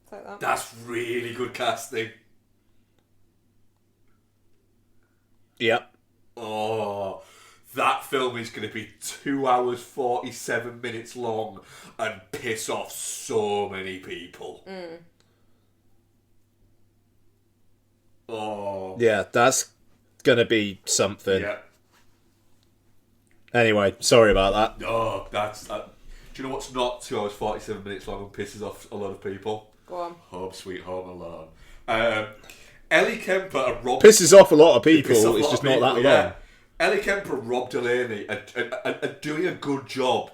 It's like that. That's really good casting. Yep. Oh, that film is going to be 2 hours 47 minutes long and piss off so many people. Oh, Yeah, that's gonna be something. yeah. Anyway, sorry about that. Oh, that's. Do you know what's not 2 hours 47 minutes long and pisses off a lot of people? Go on. Home Sweet Home Alone. Ellie Kemper and Rob. Pisses off a lot of people, Piss off a it's lot just of not that people, long. yeah. Ellie Kemper and Rob Delaney are doing a good job,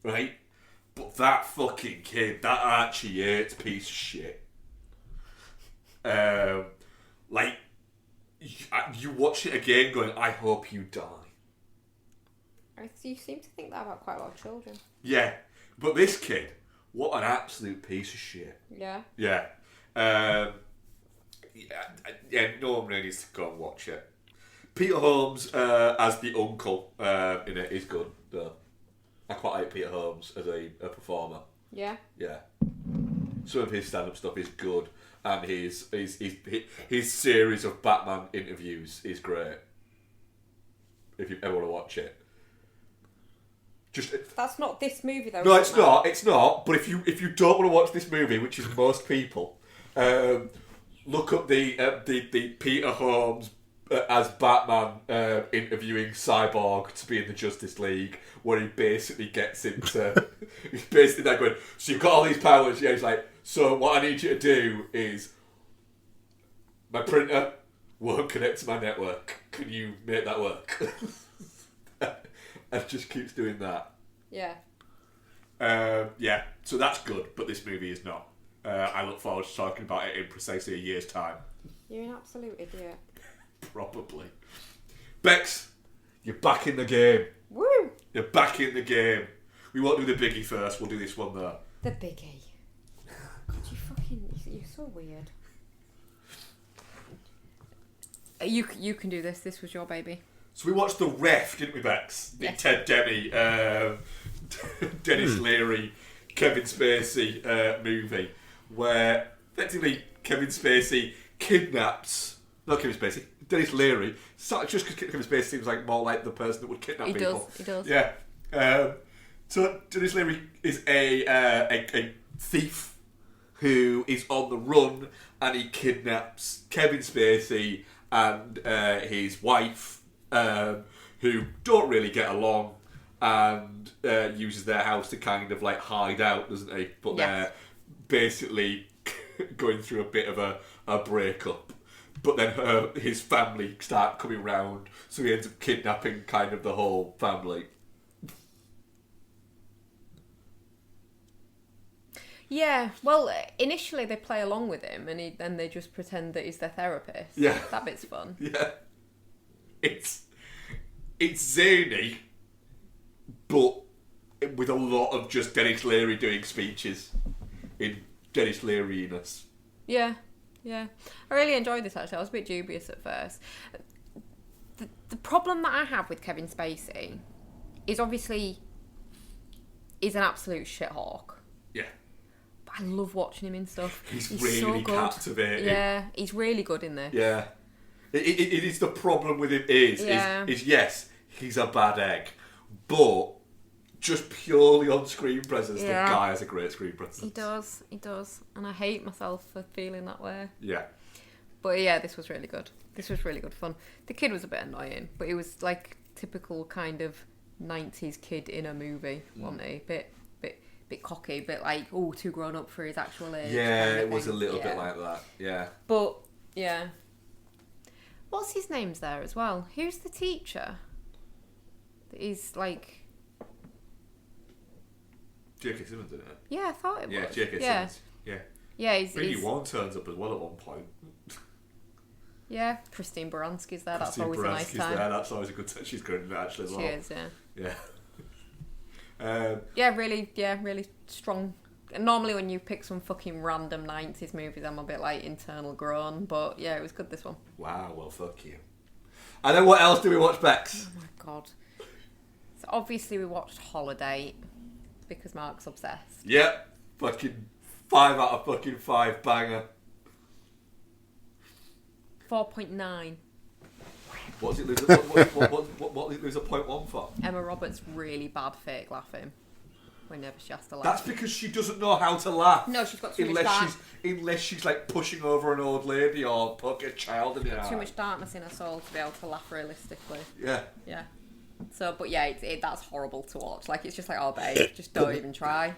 right? But that fucking kid, that Archie Yates piece of shit. Like, you watch it again going, I hope you die. You seem to think that about quite a lot of children. Yeah, but this kid, what an absolute piece of shit. Yeah. Yeah. Yeah, no one really needs to go and watch it. Peter Holmes as the uncle in it is good, though. I quite like Peter Holmes as a performer. Yeah. Yeah. Some of his stand-up stuff is good, and his series of Batman interviews is great. If you ever want to watch it. That's not this movie though. No, it's not. It's not. But if you don't want to watch this movie, which is most people, look up the Peter Holmes as Batman interviewing Cyborg to be in the Justice League, where he basically gets him to. He's basically there going, so you've got all these powers. Yeah, he's like, so what I need you to do is, my printer won't connect to my network. Can you make that work? And just keeps doing that. Yeah. Yeah, so that's good, but this movie is not. I look forward to talking about it in precisely a year's time. You're an absolute idiot. Probably. Bex, you're back in the game. Woo! You're back in the game. We won't do the biggie first, we'll do this one though. The biggie. God, you're so weird. You can do this. This was your baby. So we watched The Ref, didn't we, Bex? The Yes. Ted Demme, Dennis Leary, Kevin Spacey movie, where effectively Kevin Spacey kidnaps... Not Kevin Spacey, Dennis Leary. Just because Kevin Spacey seems like more like the person that would kidnap people. He does. Yeah. So Dennis Leary is a thief who is on the run, and he kidnaps Kevin Spacey and his wife, who don't really get along, and uses their house to kind of like hide out, doesn't he? But they're basically going through a bit of a breakup. But then his family start coming round, so he ends up kidnapping kind of the whole family. Yeah, well, initially they play along with him, and then they just pretend that he's their therapist. Yeah. That bit's fun. Yeah. It's zany, but with a lot of just Dennis Leary doing speeches in Dennis Leary-ness. Yeah. I really enjoyed this, actually. I was a bit dubious at first. The problem that I have with Kevin Spacey is obviously he's an absolute shithawk. Yeah. But I love watching him in stuff. He's so really good. captivating. Yeah, he's really good in this. Yeah. It is the problem with him is yes, he's a bad egg, but just purely on screen presence, the guy has a great screen presence. He does, and I hate myself for feeling that way. Yeah. But yeah, this was really good. This was really good fun. The kid was a bit annoying, but it was like typical kind of 90s kid in a movie, wasn't he? Bit cocky, bit like, too grown up for his actual age. Yeah, kind of it was a thing. little bit like that. Yeah. But yeah. What's his name's there as well? Who's the teacher? He's like... J.K. Simmons, isn't it? Yeah, I thought it was. Yeah, J.K. Simmons. Yeah. Yeah, he's... Brady Warren turns up as well at one point. Yeah, Christine Baranski's there. That's Christine always a nice Baranski's time. there. That's always a good time. She's good in it actually as well. She is, yeah. Yeah. Really strong. Normally when you pick some fucking random 90s movies, I'm a bit like internal groan, but yeah, it was good, this one. Wow, well, fuck you. And then what else do we watch, Bex? Oh my god. So obviously we watched Holiday, because Mark's obsessed. Yep. Fucking 5 out of fucking 5 banger. 4.9. What does it lose? What does it lose a 0.1 for? Emma Roberts really bad fake laughing whenever she has to laugh. That's because she doesn't know how to laugh. No, she's got too much dark. Unless she's like pushing over an old lady or poking a child in the eye. Too much darkness in her soul to be able to laugh realistically. Yeah. Yeah. So, but yeah, that's horrible to watch. Like, it's just like, oh babe, just don't even try.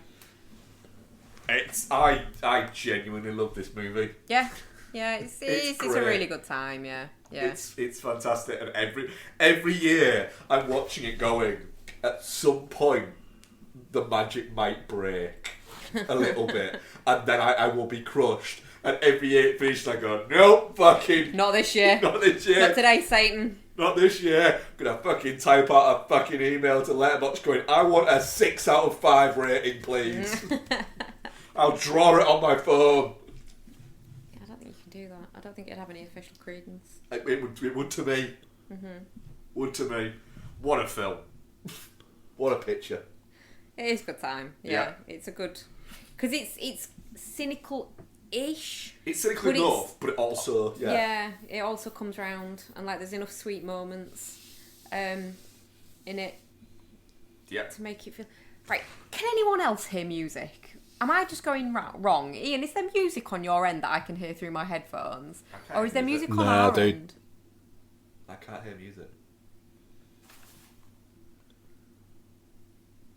I genuinely love this movie. Yeah. Yeah, it's a great. really good time, yeah. It's fantastic, and every year I'm watching it going, at some point the magic might break a little bit, and then I will be crushed, and every year it finishes I go, nope, fucking Not this year. not this year, Not today, Satan. not this year. I'm gonna fucking type out a fucking email to Letterboxd going, I want a 6 out of 5 rating, please. I'll draw it on my phone. I don't think you can do that. I don't think it'd have any official credence. It would to me. Would to me. What a film. What a picture. It is a good time. Yeah. It's a good... Because it's cynical-ish. It's cynical enough, but it also... Yeah, it also comes round. And, like, there's enough sweet moments in it to make you feel... Right, can anyone else hear music? Am I just going wrong? Ian, is there music on your end that I can hear through my headphones? Or is there music on our end? I can't hear music.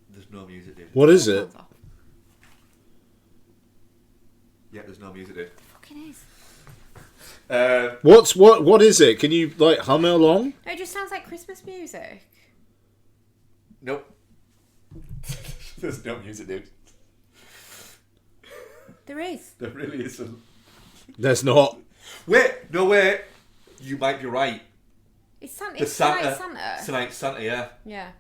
There's no music, dude. What is it? Yeah, there's no music, dude. Fucking is. What is it? Can you like hum it along? No, it just sounds like Christmas music. Nope. There's no music, dude. There is. There really isn't. There's not. Wait. You might be right. It's Santa. The It's Santa. Santa. Tonight's Santa, yeah. Yeah.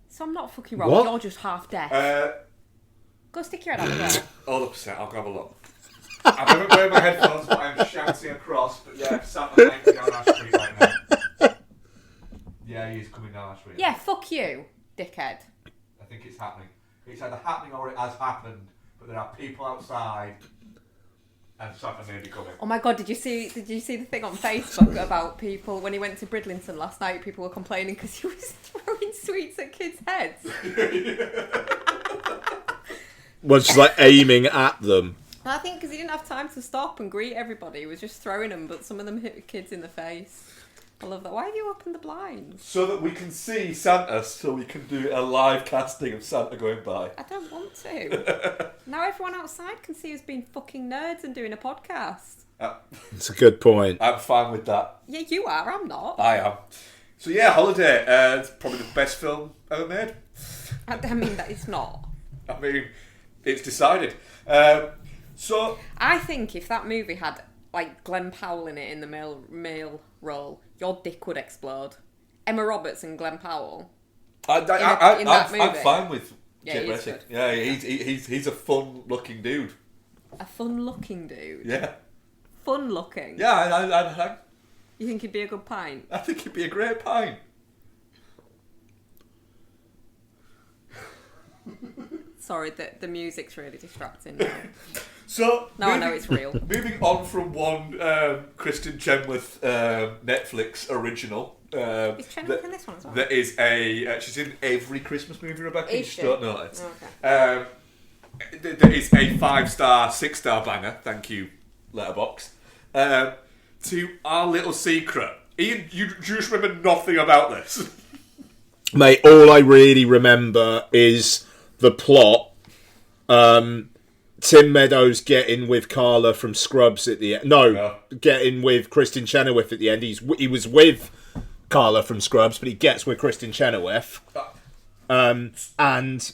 So I'm not fucking wrong. What? You're just half deaf. Go stick your head out the door. All up set. I'll grab a look. I haven't wearing my headphones, but I'm shouting across. But yeah, Santa might be down our street right now. Yeah, he is coming down our street. Yeah, fuck you, dickhead. I think it's happening. It's either happening or it has happened. But there are people outside, and Santa may be coming. Oh my god, did you see the thing on Facebook about people when he went to Bridlington last night? People were complaining because he was throwing sweets at kids' heads. Was just like aiming at them. I think because he didn't have time to stop and greet everybody, he was just throwing them. But some of them hit kids in the face. I love that. Why have you opened the blinds? So that we can see Santa, so we can do a live casting of Santa going by. I don't want to. Now everyone outside can see us being fucking nerds and doing a podcast. It's a good point. I'm fine with that. Yeah, you are. I'm not. I am. So yeah, Holiday. It's probably the best film ever made. I mean, that it's not. I mean, it's decided. So I think if that movie had like Glenn Powell in it in the male role, your dick would explode. Emma Roberts and Glenn Powell. I'm fine with Yeah, Jake he's Reddick. good. Yeah, he's a fun-looking dude. A fun-looking dude. Yeah. Fun-looking. Yeah, You think he'd be a good pint? I think it'd be a great pint. Sorry, the music's really distracting now. So Now I know it's real. Moving on from one Kristen Chenoweth Netflix original. Is Chenoweth in this one as well? That is she's in every Christmas movie, Rebecca. You Is just she? don't notice. Okay. There is a 5-star, 6-star banger. Thank you, Letterboxd. To our little secret. Ian, you just remember nothing about this. Mate, all I really remember is the plot. Tim Meadows getting with Carla from Scrubs at the end. No, getting with Kristen Chenoweth at the end. He was with Carla from Scrubs, but he gets with Kristen Chenoweth. And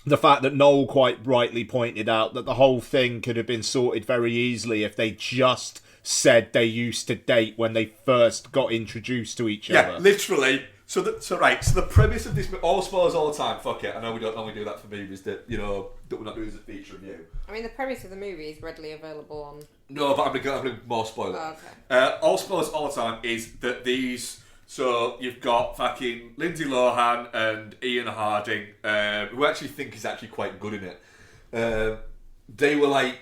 the fact that Noel quite rightly pointed out that the whole thing could have been sorted very easily if they just said they used to date when they first got introduced to each other. Yeah, literally. So the premise of this, all spoilers all the time. Fuck it. I know we don't normally do that for movies that that we're not doing as a feature review. I mean, the premise of the movie is readily available on. No, but I'm gonna more spoil it. Oh, okay. All spoilers all the time is that these. So you've got fucking Lindsay Lohan and Ian Harding, who I actually think is actually quite good in it. They were like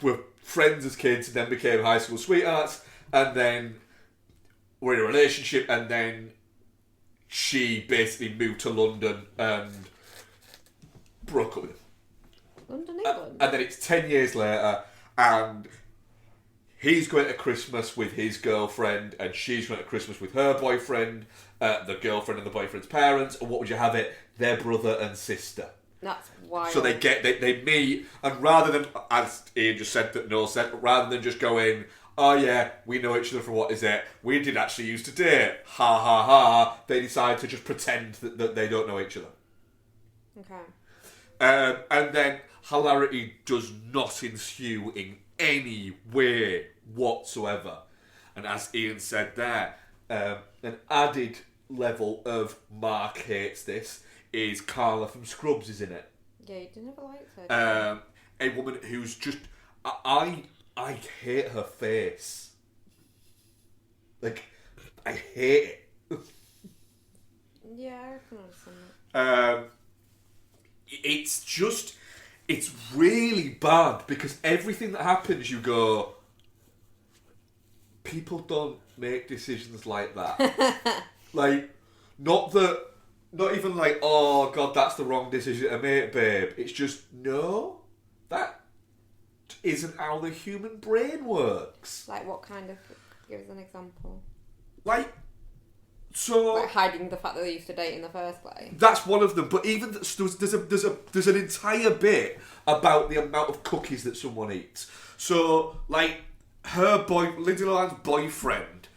were friends as kids, and then became high school sweethearts, and then were in a relationship, and then she basically moved to London and broke up with him. London, England. And then it's 10 years later, and he's going to Christmas with his girlfriend, and she's going to Christmas with her boyfriend, the girlfriend and the boyfriend's parents, and what would you have it? Their brother and sister. That's wild. So they meet, and rather than, as Ian just said, that Noel said, rather than just going, oh yeah, we know each other for what is it, we did actually used to date, ha ha ha, they decide to just pretend that they don't know each other. Okay. And then hilarity does not ensue in any way whatsoever. And as Ian said there, an added level of Mark hates this is Carla from Scrubs is in it. Yeah, you never liked her. A woman who's just... I hate her face. Like, I hate it. Yeah, I can understand that. It's really bad because everything that happens, you go, people don't make decisions like that. Like, not even like, oh god, that's the wrong decision to make, babe. It's just, no, that isn't how the human brain works. Like, what kind of... Give us an example. Like, so... Like hiding the fact that they used to date in the first place. That's one of them, but even there's an entire bit about the amount of cookies that someone eats. So, like, Lindsay Lohan's boyfriend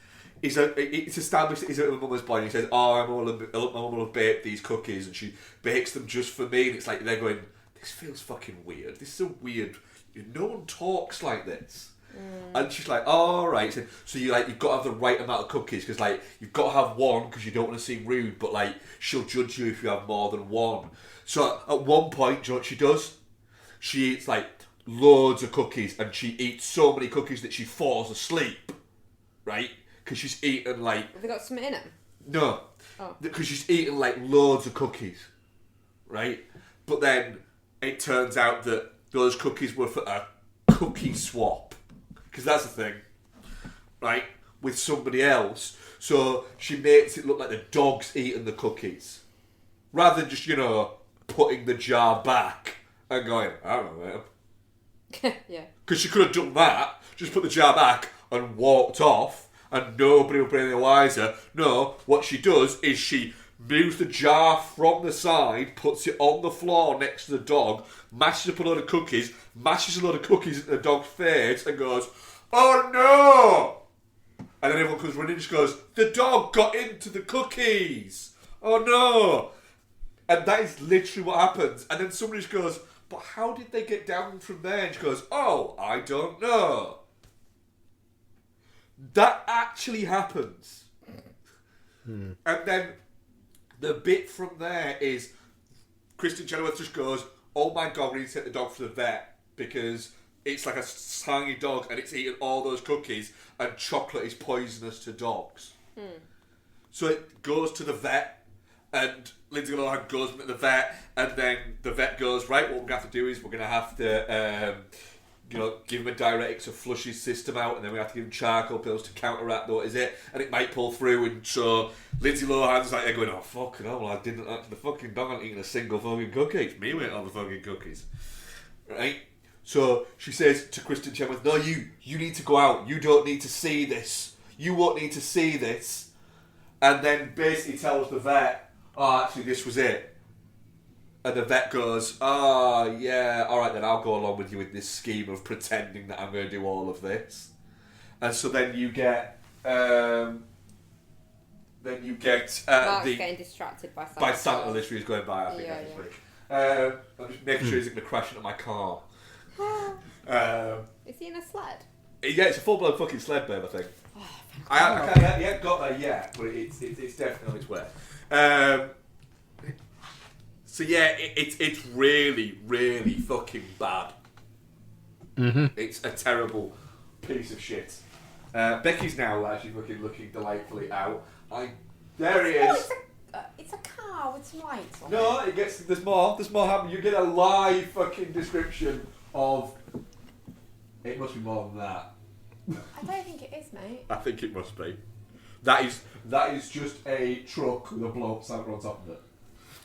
it's established that he's a mama's boy, and he says, "Oh, my mum will bake these cookies, and she bakes them just for me." And it's like they're going, "This feels fucking weird. This is a weird. No one talks like this." And she's like, "Oh, all right." So you've got to have the right amount of cookies because you've got to have one because you don't want to seem rude, but she'll judge you if you have more than one. So at one point, do you know what she does? She eats loads of cookies, and she eats so many cookies that she falls asleep, right? Because she's eaten Have they got something in them? no, because she's eaten loads of cookies, right? But then it turns out that those cookies were for a cookie swap. Because that's the thing, right? With somebody else. So she makes it look like the dog's eating the cookies. Rather than just, putting the jar back and going, "I don't know, man." Yeah. Because she could have done that, just put the jar back and walked off, and nobody would be any wiser. No, what she does is she moves the jar from the side, puts it on the floor next to the dog, mashes up a load of cookies, mashes a load of cookies into the dog's face, and goes, "Oh no!" And then everyone comes running and just goes, "The dog got into the cookies! Oh no!" And that is literally what happens. And then somebody just goes, "But how did they get down from there?" And she goes, "Oh, I don't know." That actually happens. And then the bit from there is Kristen Chenoweth just goes, "Oh my god, we need to take the dog to the vet because it's like a tiny dog and it's eating all those cookies and chocolate is poisonous to dogs." So it goes to the vet and Lindsay Lohan goes to the vet and then the vet goes, "Right, what we're going to have to do is we're going to have to give him a diuretic to flush his system out, and then we have to give him charcoal pills to counteract what is it, and it might pull through." And so Lindsay Lohan's they're going, "Oh fucking hell, I didn't actually the fucking dog ain't eating a single fucking cookie. It's me who ate all the fucking cookies." Right? So she says to Kristen Chenoweth, "No, you need to go out. You don't need to see this. You won't need to see this." And then basically tells the vet, "Oh, actually this was it." And the vet goes, "Oh, yeah, alright then, I'll go along with you with this scheme of pretending that I'm going to do all of this." And so then you get... Mark's getting distracted by Santa. By Santa literally is going by, I think, I'm just making sure he's not going to crash into my car. Is he in a sled? Yeah, it's a full-blown fucking sled, babe, I think. I haven't got there yet, but it's definitely on its way. So yeah, it's really, really fucking bad. It's a terrible piece of shit. Becky's now actually fucking looking delightfully out. There he is. It's a car with some lights on No, it gets there's more happening. You get a live fucking description of. It must be more than that. I don't think it is, mate. I think it must be. That is just a truck with a blow up Santa on top of it.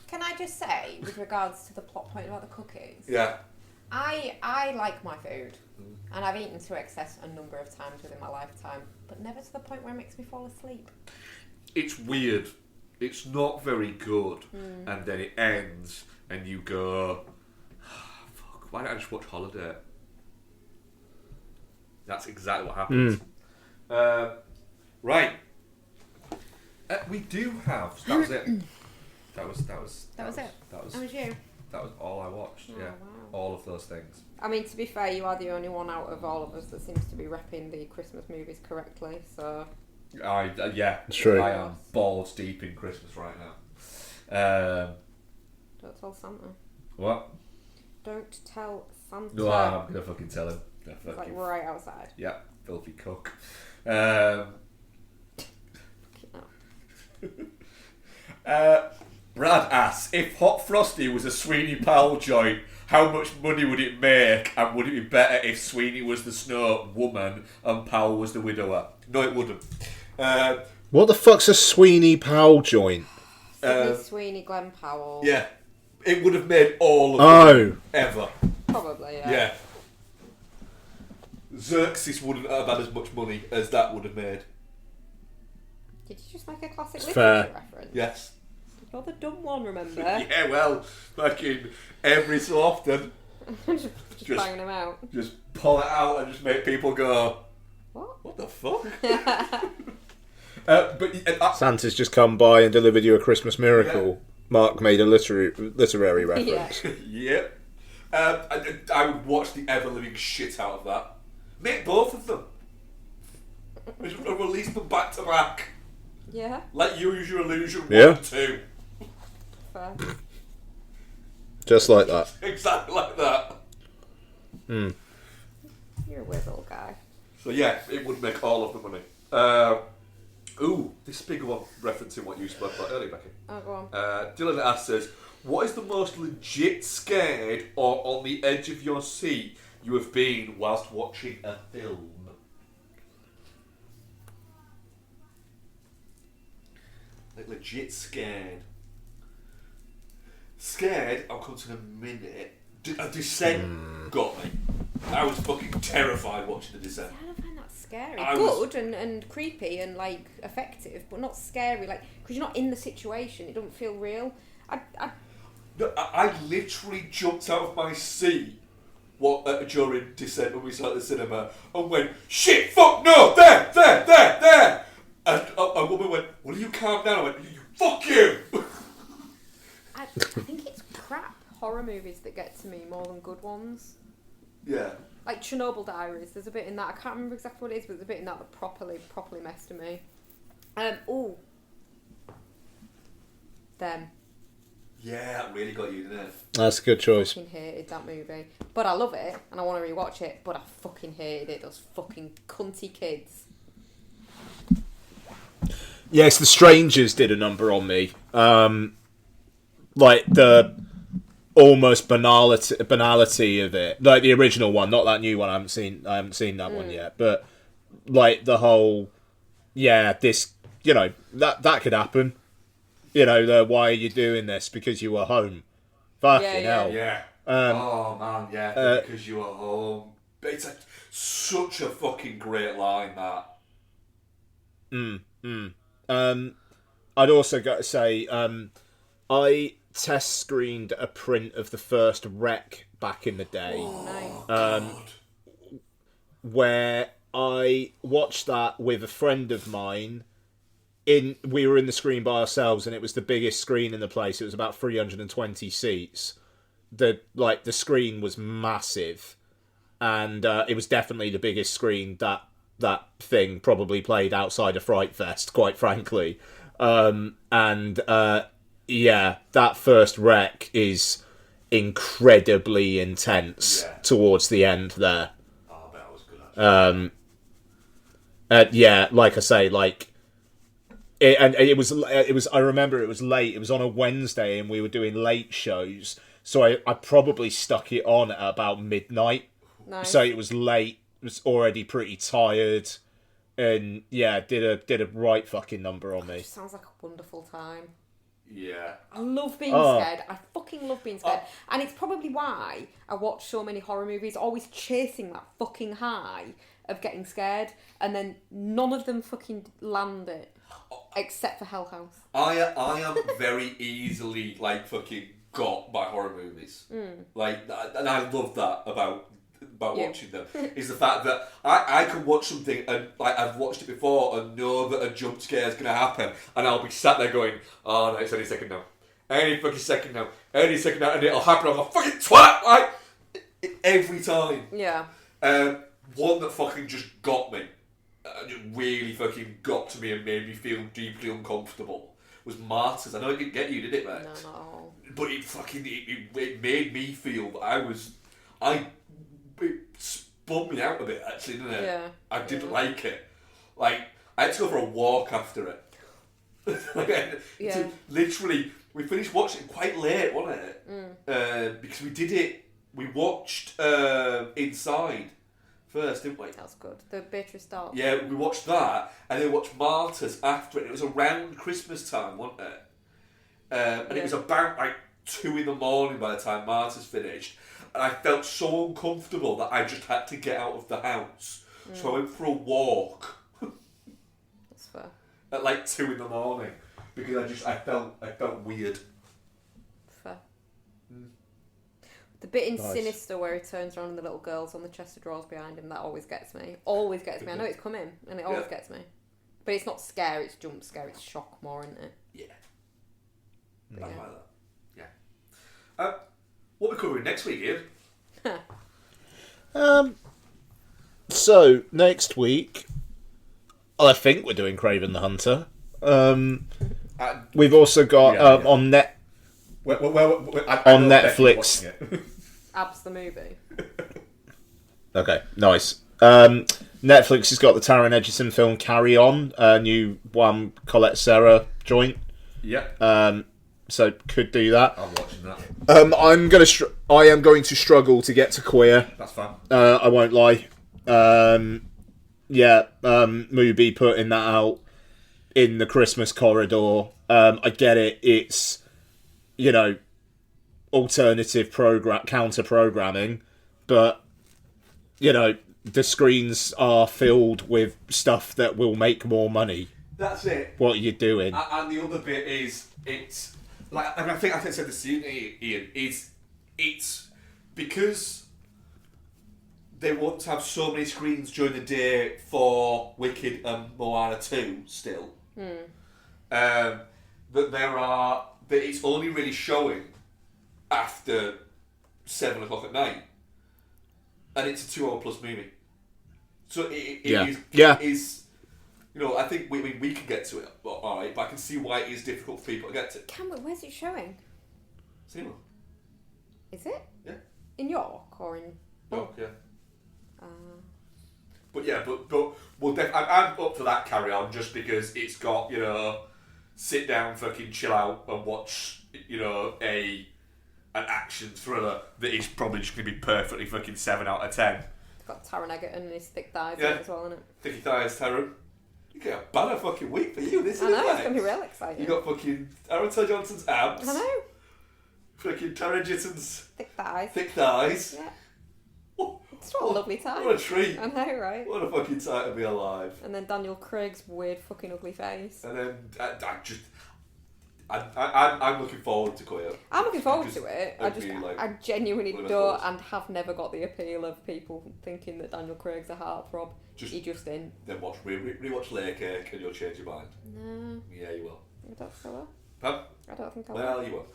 Can I just say, with regards to the plot point about the cookies, Yeah. I like my food, and I've eaten to excess a number of times within my lifetime, but never to the point where it makes me fall asleep. It's weird. It's not very good. And then it ends, and you go, oh, fuck, why don't I just watch Holiday? That's exactly what happens. Right. We do have... That was it. That was it. That was you. That was all I watched. Oh, yeah, wow. all of those things. I mean, to be fair, you are the only one out of all of us that seems to be repping the Christmas movies correctly, so... Yeah, it's true. I am balls deep in Christmas right now. Don't tell Santa. What? Don't tell Santa. No, I'm gonna fucking tell him. It's like right outside. Yeah, filthy cook. Brad asks, if Hot Frosty was a Sweeney Powell joint, how much money would it make, and would it be better if Sweeney was the Snow woman and Powell was the widower? No, it wouldn't. What the fuck's a Sweeney Powell joint? Sydney Sweeney, Glenn Powell. Yeah. It would have made all of them ever. Probably, yeah. Yeah. Xerxes wouldn't have had as much money as that would have made. Did you just make a classic Fair. literature reference? Yes. You're the dumb one, remember? Yeah, well, fucking every so often, just banging them out. just pull it out and just make people go, What? the fuck? But Santa's just come by and delivered you a Christmas miracle. Mark made a literary reference. Yeah. Yep. I would watch the ever living shit out of that. Make both of them. Release them back to back. Yeah, Let you use your illusion 1 Yeah. and 2. fair. Just like that. Exactly like that. You're a weird little guy. So yeah, it would make all of the money. This big one referencing what you spoke about earlier, Becky. Oh, go on. Dylan asks says, what is the most legit scared or on the edge of your seat you have been whilst watching a film? Like legit scared. Scared, I'll come to in a minute. A Descent got me. I was fucking terrified watching The Descent. I don't find that scary. I Good and creepy and like effective, but not scary. Like because you're not in the situation, it doesn't feel real. I literally jumped out of my seat during Descent when we saw it at the cinema and went, shit, fuck, no, there. And a woman went, will you calm down? I went, fuck you. I think it's crap horror movies that get to me more than good ones. Yeah. Like Chernobyl Diaries, there's a bit in that. I can't remember exactly what it is, but there's a bit in that that properly messed with me. Them. Yeah, that really got you, didn't it? That's a good choice. Fucking hated that movie, but I love it and I want to rewatch it. But I fucking hated it. Those fucking cunty kids. Yes, The Strangers did a number on me. Like the almost banality of it, like the original one, not that new one. I haven't seen that one yet. But like the whole, this, that could happen. Why are you doing this? Because you were home. Fucking hell. Yeah. Oh man, because you were home. It's such a fucking great line, that. I'd also got to say, I test screened a print of the first Rec back in the day. Nice. Where I watched that with a friend of mine. We were in the screen by ourselves, and it was the biggest screen in the place. It was about 320 seats. The screen was massive, and it was definitely the biggest screen that thing probably played outside of Fright Fest, quite frankly. That first Rec is incredibly intense towards the end there. Oh, that was good, actually. Like I say, it was. I remember it was late. It was on a Wednesday, and we were doing late shows, so I probably stuck it on at about midnight. Nice. So it was late. Was already pretty tired, and did a right fucking number on me. It sounds like a wonderful time. Yeah. I love being scared. I fucking love being scared. And it's probably why I watch so many horror movies, always chasing that fucking high of getting scared, and then none of them fucking land it, except for Hell House. I am very easily fucking got by horror movies. And I love that about watching them, is the fact that I can watch something and I've watched it before and know that a jump scare is going to happen, and I'll be sat there going, oh no, it's any second now, and it'll happen. I'm a fucking twat, every time. Yeah. One that fucking just got me, it really fucking got to me and made me feel deeply uncomfortable, was Martyrs. I know it didn't get you, did it, mate? No, not at all. But it made me feel that it spun me out a bit, actually, didn't it? Yeah. I didn't like it. I had to go for a walk after it. Yeah. Literally, we finished watching it quite late, wasn't it? Because we watched Inside first, didn't we? That's good. The Beatrice Stark. Yeah, we watched that, and then we watched Martyrs after it. It was around Christmas time, wasn't it? And it was about like 2 in the morning by the time Martyrs finished. And I felt so uncomfortable that I just had to get out of the house. So I went for a walk That's fair. at like 2 in the morning because I felt weird. Fair. The bit in Nice. Sinister where he turns around and the little girl's on the chest of drawers behind him, that always gets me. Always gets me. I know it's coming, and it always gets me. But it's not scare, it's jump scare, it's shock more, isn't it? Yeah. But I yeah. like that. Yeah. What are we covering next week, Ian? So next week, I think we're doing Craven the Hunter. We've also got on net on Netflix. Abs the movie. Okay, nice. Netflix has got the Taron Egerton film Carry On, a new one, Colette Serra joint. Yeah. So could do that. I'm watching that. I am going to struggle to get to Queer. That's fine. I won't lie. Mubi putting that out in the Christmas corridor. I get it. It's, alternative counter programming, but the screens are filled with stuff that will make more money. That's it. What are you doing? And the other bit is it's like, and I think I said this to you, Ian. It's because they want to have so many screens during the day for Wicked and Moana 2 still. That it's only really showing after 7 o'clock at night, and it's a 2 hour plus movie. So it is. I think we can get to it, alright, but I can see why it is difficult for people to get to. Where's it showing? Cinema. Is it? Yeah. In York or in... York, yeah. But I'm up for that Carry On just because it's got, sit down, fucking chill out and watch, an action thriller that is probably just going to be perfectly fucking 7 out of 10. It's got Taron Egerton and his thick thighs Yeah. in it as well, isn't it? Thicky thighs, Taron. You get a banner fucking week for you, this I isn't know, it? it's going to be real exciting. You got fucking Aaron Taylor Johnson's abs. I know. Fucking Taron Egerton's Thick thighs. thick thighs. Yeah. What, It's what a lovely time. what a treat. I know, right? What a fucking time to be alive. And then Daniel Craig's weird fucking ugly face. And then I'm looking forward to Queer. I'm looking forward Because to it. I'd be, like, I genuinely one of don't those. and have never got the appeal of people thinking that Daniel Craig's a heartthrob. He just in. Then rewatch Lake Cake and you'll change your mind. No, Yeah, you will. I don't think I will. Huh? I don't think I will. Well, you will.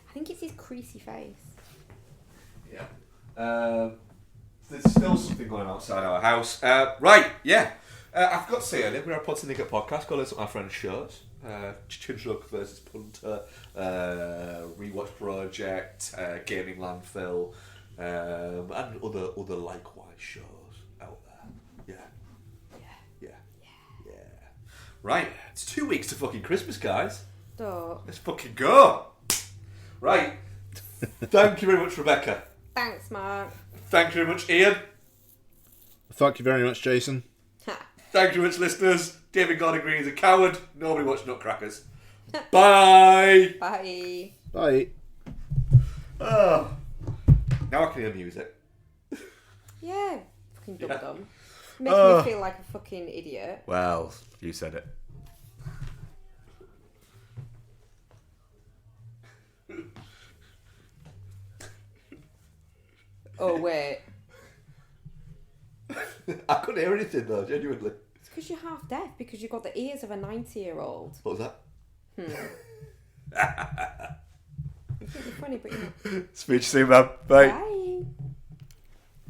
I think it's his creasy face. Yeah. There's still something going on outside our house. Right, yeah. I forgot to say earlier, we're a Pods and Nigger podcast. Go listen to our friends' shows. Chinchlook versus Punter, Rewatch Project, Gaming Landfill, and other likewise shows out there. Yeah. Right, it's 2 weeks to fucking Christmas, guys. Don't. Let's fucking go. Right. Thank you very much, Rebecca. Thanks, Mark. Thank you very much, Ian. Thank you very much, Jason. Ha. Thank you very much, listeners. David Gordon Green is a coward. Nobody watched Nutcrackers. Bye. Bye. Bye. Oh. Now I can hear music. Yeah. Fucking Yeah. dumb. Making me feel like a fucking idiot. Well, you said it. Oh, wait. I couldn't hear anything though, genuinely. It's because you're half deaf, because you've got the ears of a 90-year-old. What was that? It's really funny, but you know. Speech soon, man. Bye. Bye.